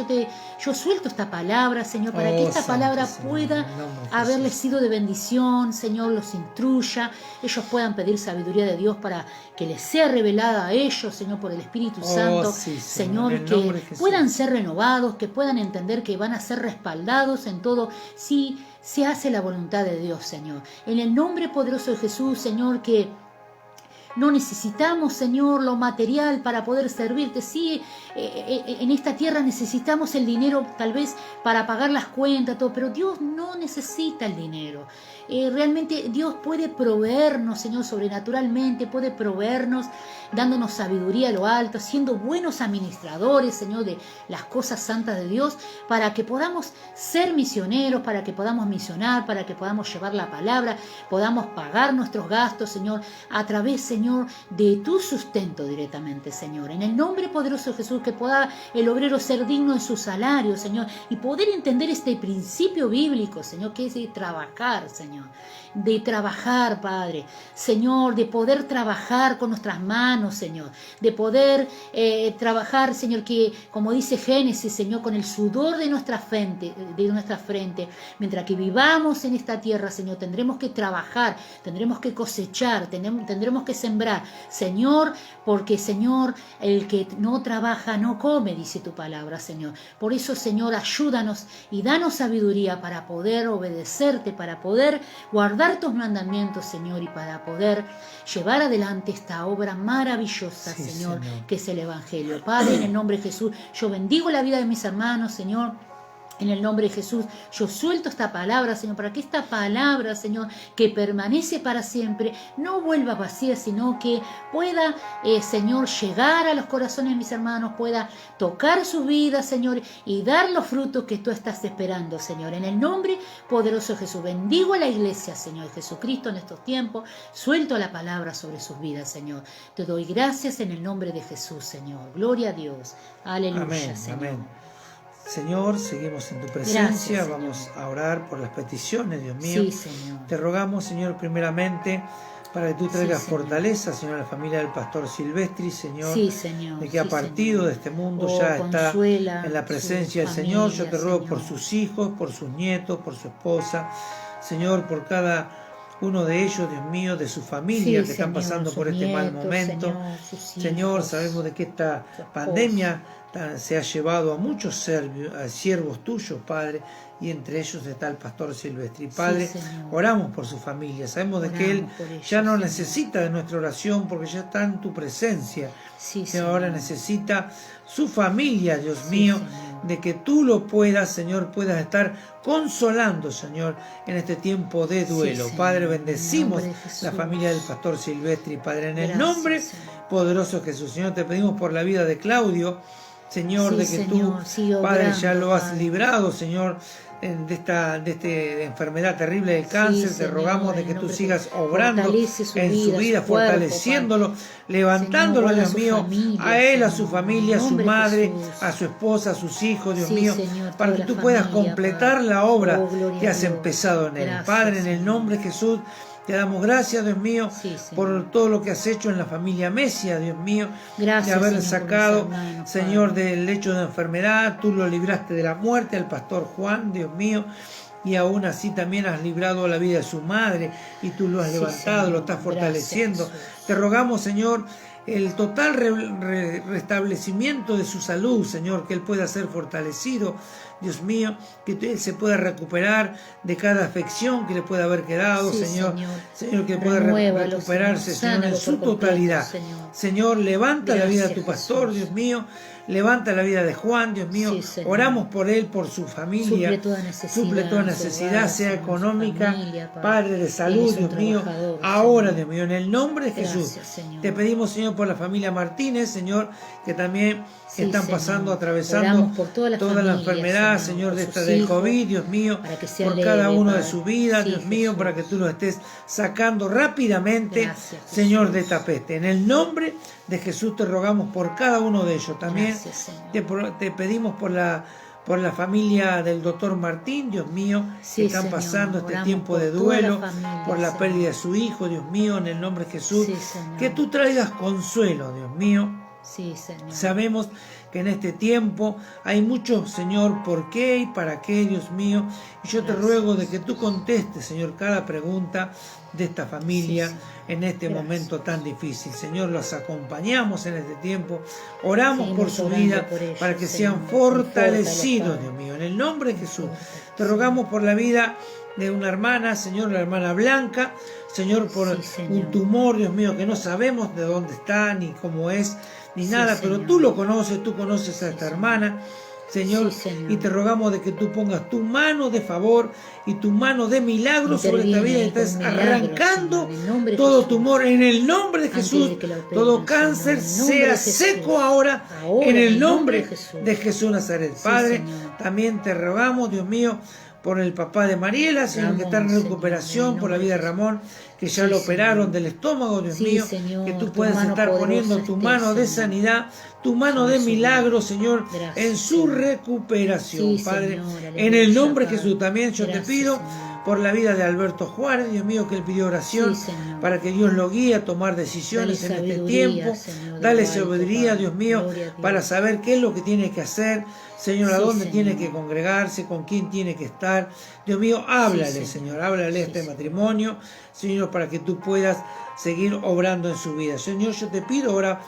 yo suelto esta palabra, Señor, para que esta palabra pueda haberles sido de bendición, Señor, los instruya, ellos puedan pedir sabiduría de Dios para que les sea revelada a ellos, Señor, por el Espíritu Santo, Señor, que puedan ser renovados, que puedan entender que van a ser respaldados en todo, si se hace la voluntad de Dios, Señor. En el nombre poderoso de Jesús, Señor, que no necesitamos, Señor, lo material para poder servirte. Sí, en esta tierra necesitamos el dinero tal vez para pagar las cuentas, todo, pero Dios no necesita el dinero. Realmente Dios puede proveernos, Señor, sobrenaturalmente, puede proveernos dándonos sabiduría a lo alto, siendo buenos administradores, Señor, de las cosas santas de Dios, para que podamos ser misioneros, para que podamos misionar, para que podamos llevar la palabra, podamos pagar nuestros gastos, Señor, a través, Señor, de tu sustento directamente, Señor. En el nombre poderoso de Jesús, que pueda el obrero ser digno en su salario, Señor, y poder entender este principio bíblico, Señor, que es de trabajar, Señor. De trabajar, Padre, Señor, de poder trabajar con nuestras manos, Señor, de poder trabajar, Señor, que como dice Génesis, Señor, con el sudor de nuestra frente, mientras que vivamos en esta tierra, Señor, tendremos que trabajar, tendremos que cosechar, tendremos que sembrar, Señor, porque, Señor, el que no trabaja no come, dice tu palabra, Señor. Por eso, Señor, ayúdanos y danos sabiduría para poder obedecerte, para poder guardar tus mandamientos, Señor, y para poder llevar adelante esta obra maravillosa, Señor, que es el Evangelio. Padre, en el nombre de Jesús, yo bendigo la vida de mis hermanos, Señor. En el nombre de Jesús, yo suelto esta palabra, Señor, para que esta palabra, Señor, que permanece para siempre, no vuelva vacía, sino que pueda, Señor, llegar a los corazones de mis hermanos, pueda tocar sus vidas, Señor, y dar los frutos que tú estás esperando, Señor. En el nombre poderoso de Jesús, bendigo a la iglesia, Señor Jesucristo, en estos tiempos. Suelto la palabra sobre sus vidas, Señor. Te doy gracias en el nombre de Jesús, Señor. Gloria a Dios. Aleluya, Amén, Señor. amén. Señor, seguimos en tu presencia. Gracias, vamos Señor. a orar por las peticiones, Dios mío. Sí, Señor. Te rogamos, Señor, primeramente para que tú traigas Sí, Señor. fortaleza, Señor, a la familia del pastor Silvestri, Señor, Sí, Señor. de que ha Sí, partido Señor. de este mundo, Oh, ya está consuela en la presencia su del Señor. Yo te familia, ruego por Señor. sus hijos, por sus nietos, por su esposa, Señor, por cada uno de ellos, Dios mío, de su familia, Sí, que están Señor, pasando por sus este mal nietos, momento. sus Señor, hijos, sabemos de que esta su esposa. pandemia se ha llevado a muchos siervos tuyos, Padre, y entre ellos está el pastor Silvestri. Padre, Sí, Señor. oramos por su familia, sabemos de que él Oramos por ellos, ya no Señor. necesita de nuestra oración porque ya está en tu presencia. Sí, Señor, ahora Señor. necesita su familia, Dios Sí, mío, Señor. de que tú lo puedas, Señor, puedas estar consolando, Señor, en este tiempo de duelo. Señor. Padre, En el bendecimos nombre de Jesús. la familia del pastor Silvestri, Padre, en el Gracias, nombre Señor. poderoso de Jesús. Señor, te pedimos por la vida de Claudio, Señor, Sí, de que Señor, tú, sigue Padre, obrando, ya lo has Padre. librado, Señor, de esta enfermedad terrible del cáncer. Te Señor, rogamos de en que el tú nombre sigas de- obrando fortalece su en su vida, su cuerpo, fortaleciéndolo, levantándolo, Señor, guarda Dios su mío, familia, a él, a su Señor, familia, en a su nombre de madre, Jesús. a su esposa, a sus hijos, Dios Sí, mío, Señor, para toda que la tú puedas familia, completar Padre. la obra Oh, gloria que a has Dios. empezado en él. Gracias, Padre, en el Señor. nombre de Jesús, te damos gracias, Dios mío, Sí, Señor. por todo lo que has hecho en la familia Mesia, Dios mío, Gracias, de haber Señor, por sacado, mis hermanos, Señor, Padre. del lecho de enfermedad. Tú lo libraste de la muerte, al pastor Juan, Dios mío, y aún así también has librado la vida de su madre, y tú lo has Sí, levantado, Señor. lo estás fortaleciendo. Gracias, Jesús. Te rogamos, Señor, el total restablecimiento de su salud, Señor, que él pueda ser fortalecido, Dios mío, que él se pueda recuperar de cada afección que le pueda haber quedado, Sí, Señor, Señor. que pueda Renuévalo, recuperarse, Señor. Señor, en Sánalo su por completo, totalidad. Señor. Señor, levanta la vida de tu Gracias, pastor, Jesús. Dios mío, levanta la vida de Juan, Dios mío, Sí, Señor. oramos por él, por su familia, Suple toda necesidad, suple toda su necesidad, hogar, sea Señor, su económica, familia, Padre. Padre de Él salud, es un Dios mío, trabajador, ahora, Señor. Dios mío, en el nombre de Jesús, Gracias, Señor. te pedimos, Señor, por la familia Martínez, Señor, que también Sí, están Señor. pasando, atravesando Oramos por toda la la familia, enfermedad, Señor, Señor, por de sus esta del hijos, COVID, Dios mío, para que sea por leve, cada uno de Padre. su vida, Sí, Dios mío, Jesús. para que tú lo estés sacando rápidamente, Gracias, Jesús. Señor, de esta peste. En el nombre de Jesús te rogamos por cada uno de ellos. También Gracias, Señor. te pedimos por la familia del doctor Martín, Dios mío, Sí, que están Señor. pasando este Oramos tiempo por de toda duelo, la familia, por la Señor. pérdida de su hijo, Dios mío, en el nombre de Jesús. Sí, Señor. Que tú traigas consuelo, Dios mío. Sí, Señor. Sabemos que en este tiempo hay mucho, Señor, por qué y para qué, Dios mío. Y yo te Gracias. ruego de que tú contestes, Señor, cada pregunta de esta familia Sí, Señor. en este Gracias. momento tan difícil. Señor, los acompañamos en este tiempo. Oramos Seguimos por su orando vida por ellos, para que Señor. sean fortalecidos, Confórtalos, Dios Padre. mío. En el nombre de Jesús. Confórtalos, Te rogamos por la vida de una hermana, Señor, la hermana Blanca, Señor, por Sí, Señor. un tumor, Dios mío, que no sabemos de dónde está, ni cómo es, ni Sí, nada, pero Señor. tú lo conoces, tú conoces a Sí, esta Señor. hermana, Señor, Sí, Señor. y te rogamos de que tú pongas tu mano de favor y tu mano de milagro sobre esta vida, y Interviene estés con milagros, arrancando Señor, en el nombre de todo Jesús. tumor en el nombre de Antes Jesús, de que la operen, todo Señor, cáncer en el nombre sea de Jesús. seco ahora, Ahora, en el nombre de Jesús. Jesús Nazaret. Sí, Padre, Señor. también te rogamos, Dios mío, por el papá de Mariela, Señor, que Ramón, está en Señor, recuperación, en el por la nombre vida de de Jesús. Ramón, que ya Sí, lo operaron Señor. del estómago, Dios Sí, mío, Señor, que tú tu puedes mano estar poniendo poderosa tu esté, mano de Señor. sanidad, tu mano Sobre de su milagro, vida. Señor, Gracias, en su Señor. recuperación, Sí, Padre. Señor, En el aleluya, nombre de Padre. Jesús también yo Gracias, te pido Señor. por la vida de Alberto Juárez, Dios mío, que él pidió oración Sí, Señor. para que Dios lo guíe a tomar decisiones Dale en este sabiduría, tiempo. Señor, de Dale lo alto, sabiduría, Padre. Dios mío, Gloria a Dios. para saber qué es lo que tiene que hacer, Señor, a Sí, dónde Señor. tiene que congregarse, con quién tiene que estar. Dios mío, háblale, Sí, Señor, háblale Sí, este Señor. matrimonio, Señor, para que tú puedas seguir obrando en su vida. Señor, yo te pido ahora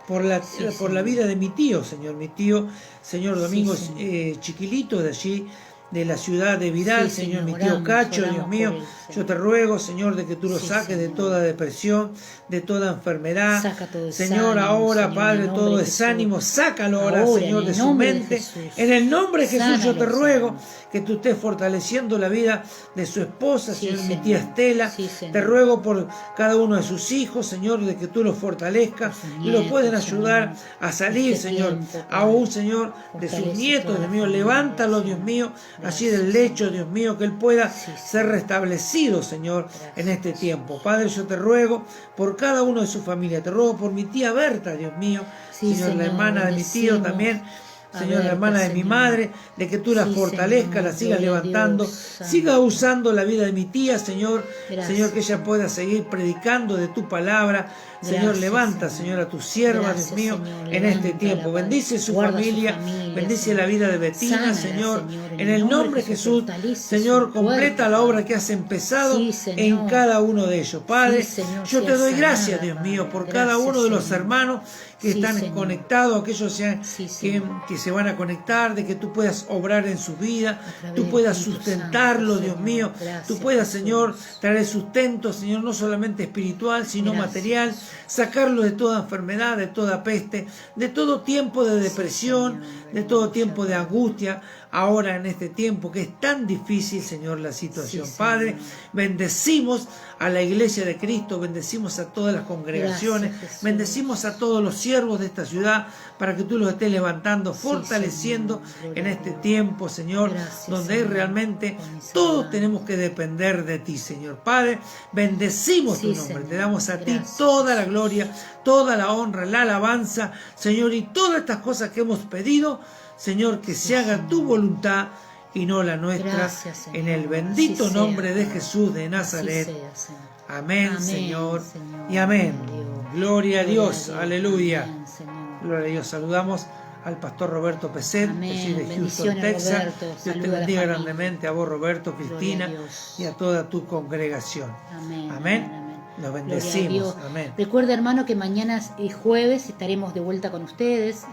por la Señor. vida de mi tío, Señor, Domingo Señor. Chiquilito, de allí de la ciudad de Vidal, Sí, Señor, mi Señor, tío oramos, Cacho, oramos Dios mío, por él, yo Señor. te ruego, Señor, de que tú lo Sí, saques de Señor. toda depresión, de toda enfermedad. Saca todo Señor, desánimo, ahora, Señor, Padre, en el todo nombre de Jesús. desánimo, sácalo ahora, Ahora, Señor, en de el su nombre de mente. Jesús. En el nombre de Jesús yo te Sánalo, ruego Señor. que tú estés fortaleciendo la vida de su esposa, Sí, Señor, mi Señor. tía Estela. Sí, Señor. Te ruego por cada uno de sus hijos, Señor, de que tú los fortalezcas Por sus y los pueden nietos, ayudar Señor, a salir, este Señor, tiempo, Padre. aún, Señor, de sus Fortalece nietos, toda Dios la mío, familia, levántalo, Dios Señor. mío, allí Gracias, del lecho, Señor. Dios mío, que él pueda Sí, ser Señor. restablecido, Señor, Gracias, en este Jesús. tiempo. Padre, yo te ruego por cada uno de su familia, te ruego por mi tía Berta, Dios mío, Sí, Señor, la Señor, hermana de mi tío bendecimos también, a Señor, la Berta, hermana de mi Señor. madre, de que tú la Sí, fortalezcas, Señor, la sigas gloria a levantando, Dios, siga santo. usando la vida de mi tía, Señor, Gracias, Señor, que ella Señor. pueda seguir predicando de tu palabra. Señor, Gracias, levanta, Señor. Señor, a tu sierva, Gracias, Dios mío, Señor. en este Levántala, tiempo. Padre. Bendice su Guarda su familia, familia, bendice Señor. la vida de Betina, Sánala, Señor. Señor, En el nombre de Jesús, fortalece Señor, su completa cuerpo, la obra Padre. que has empezado Sí, en Señor. cada uno de ellos. Padre, Sí, Señor, yo te sea doy gracias, sanada, Dios mío, Padre. por cada Gracias, uno de los Señor. hermanos que Sí, están Señor. conectados, aquellos Sí, que, Señor. que se van a conectar, de que tú puedas obrar en su vida, A través tú del puedas Espíritu sustentarlo, Santo, Dios Señor. mío, Gracias, tú puedas, Jesús. Señor, traer sustento, Señor, no solamente espiritual, sino Gracias, material, Jesús. sacarlo de toda enfermedad, de toda peste, de todo tiempo de depresión, Señor. de todo tiempo de angustia, ahora en este tiempo que es tan difícil, Señor, la situación. Sí, Señor. Padre, bendecimos a la iglesia de Cristo, bendecimos a todas las congregaciones, Gracias, Jesús. bendecimos a todos los siervos de esta ciudad para que tú los estés levantando, Sí, fortaleciendo Señor. en Gloria a este Dios. tiempo, Señor, Gracias, donde Señor, realmente por mi todos sanidad. tenemos que depender de ti, Señor. Padre, bendecimos Sí, tu nombre, Señor. te damos a ti Gracias, toda la Jesús. gloria, toda la honra, la alabanza, Señor, y todas estas cosas que hemos pedido, Señor, que Sí, se haga Señor. tu voluntad y no la nuestra, Gracias, Señor. en el bendito Así sea, nombre de Padre. Jesús de Así Nazaret. sea, Señor. Amén, Amén, Señor, Señor. y amén. Gloria Gloria a Dios. a Dios, Gloria a Dios. aleluya. Amén, Señor. Gloria a Dios. Saludamos al pastor Roberto Peset, Amén. allí de Houston, Bendiciones, Texas. Roberto. Dios te Saluda a la bendiga familia. grandemente a vos, Roberto, Cristina, Gloria a Dios. y a toda tu congregación. Amén. Amén. Amén. Los Gloria a bendecimos. Dios. Amén. Recuerda, hermano, que mañana es jueves, estaremos de vuelta con ustedes.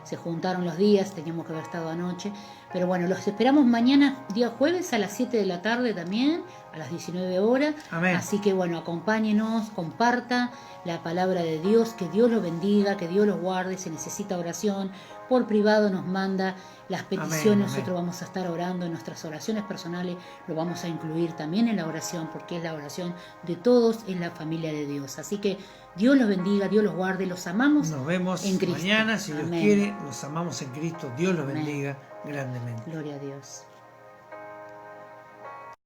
Se juntaron los días, teníamos que haber estado anoche. Pero bueno, los esperamos mañana, día jueves, a las 7 de la tarde también, a las 19 horas. Amén. Así que bueno, acompáñenos, comparta la palabra de Dios, que Dios los bendiga, que Dios los guarde. Se necesita oración. Por privado nos manda las peticiones, Amén. nosotros vamos a estar orando en nuestras oraciones personales, lo vamos a incluir también en la oración, porque es la oración de todos en la familia de Dios. Así que Dios los bendiga, Dios los guarde, los amamos. Nos vemos en Cristo. mañana, si Dios Amén. quiere. Los amamos en Cristo. Dios los Amén. bendiga grandemente. Gloria a Dios.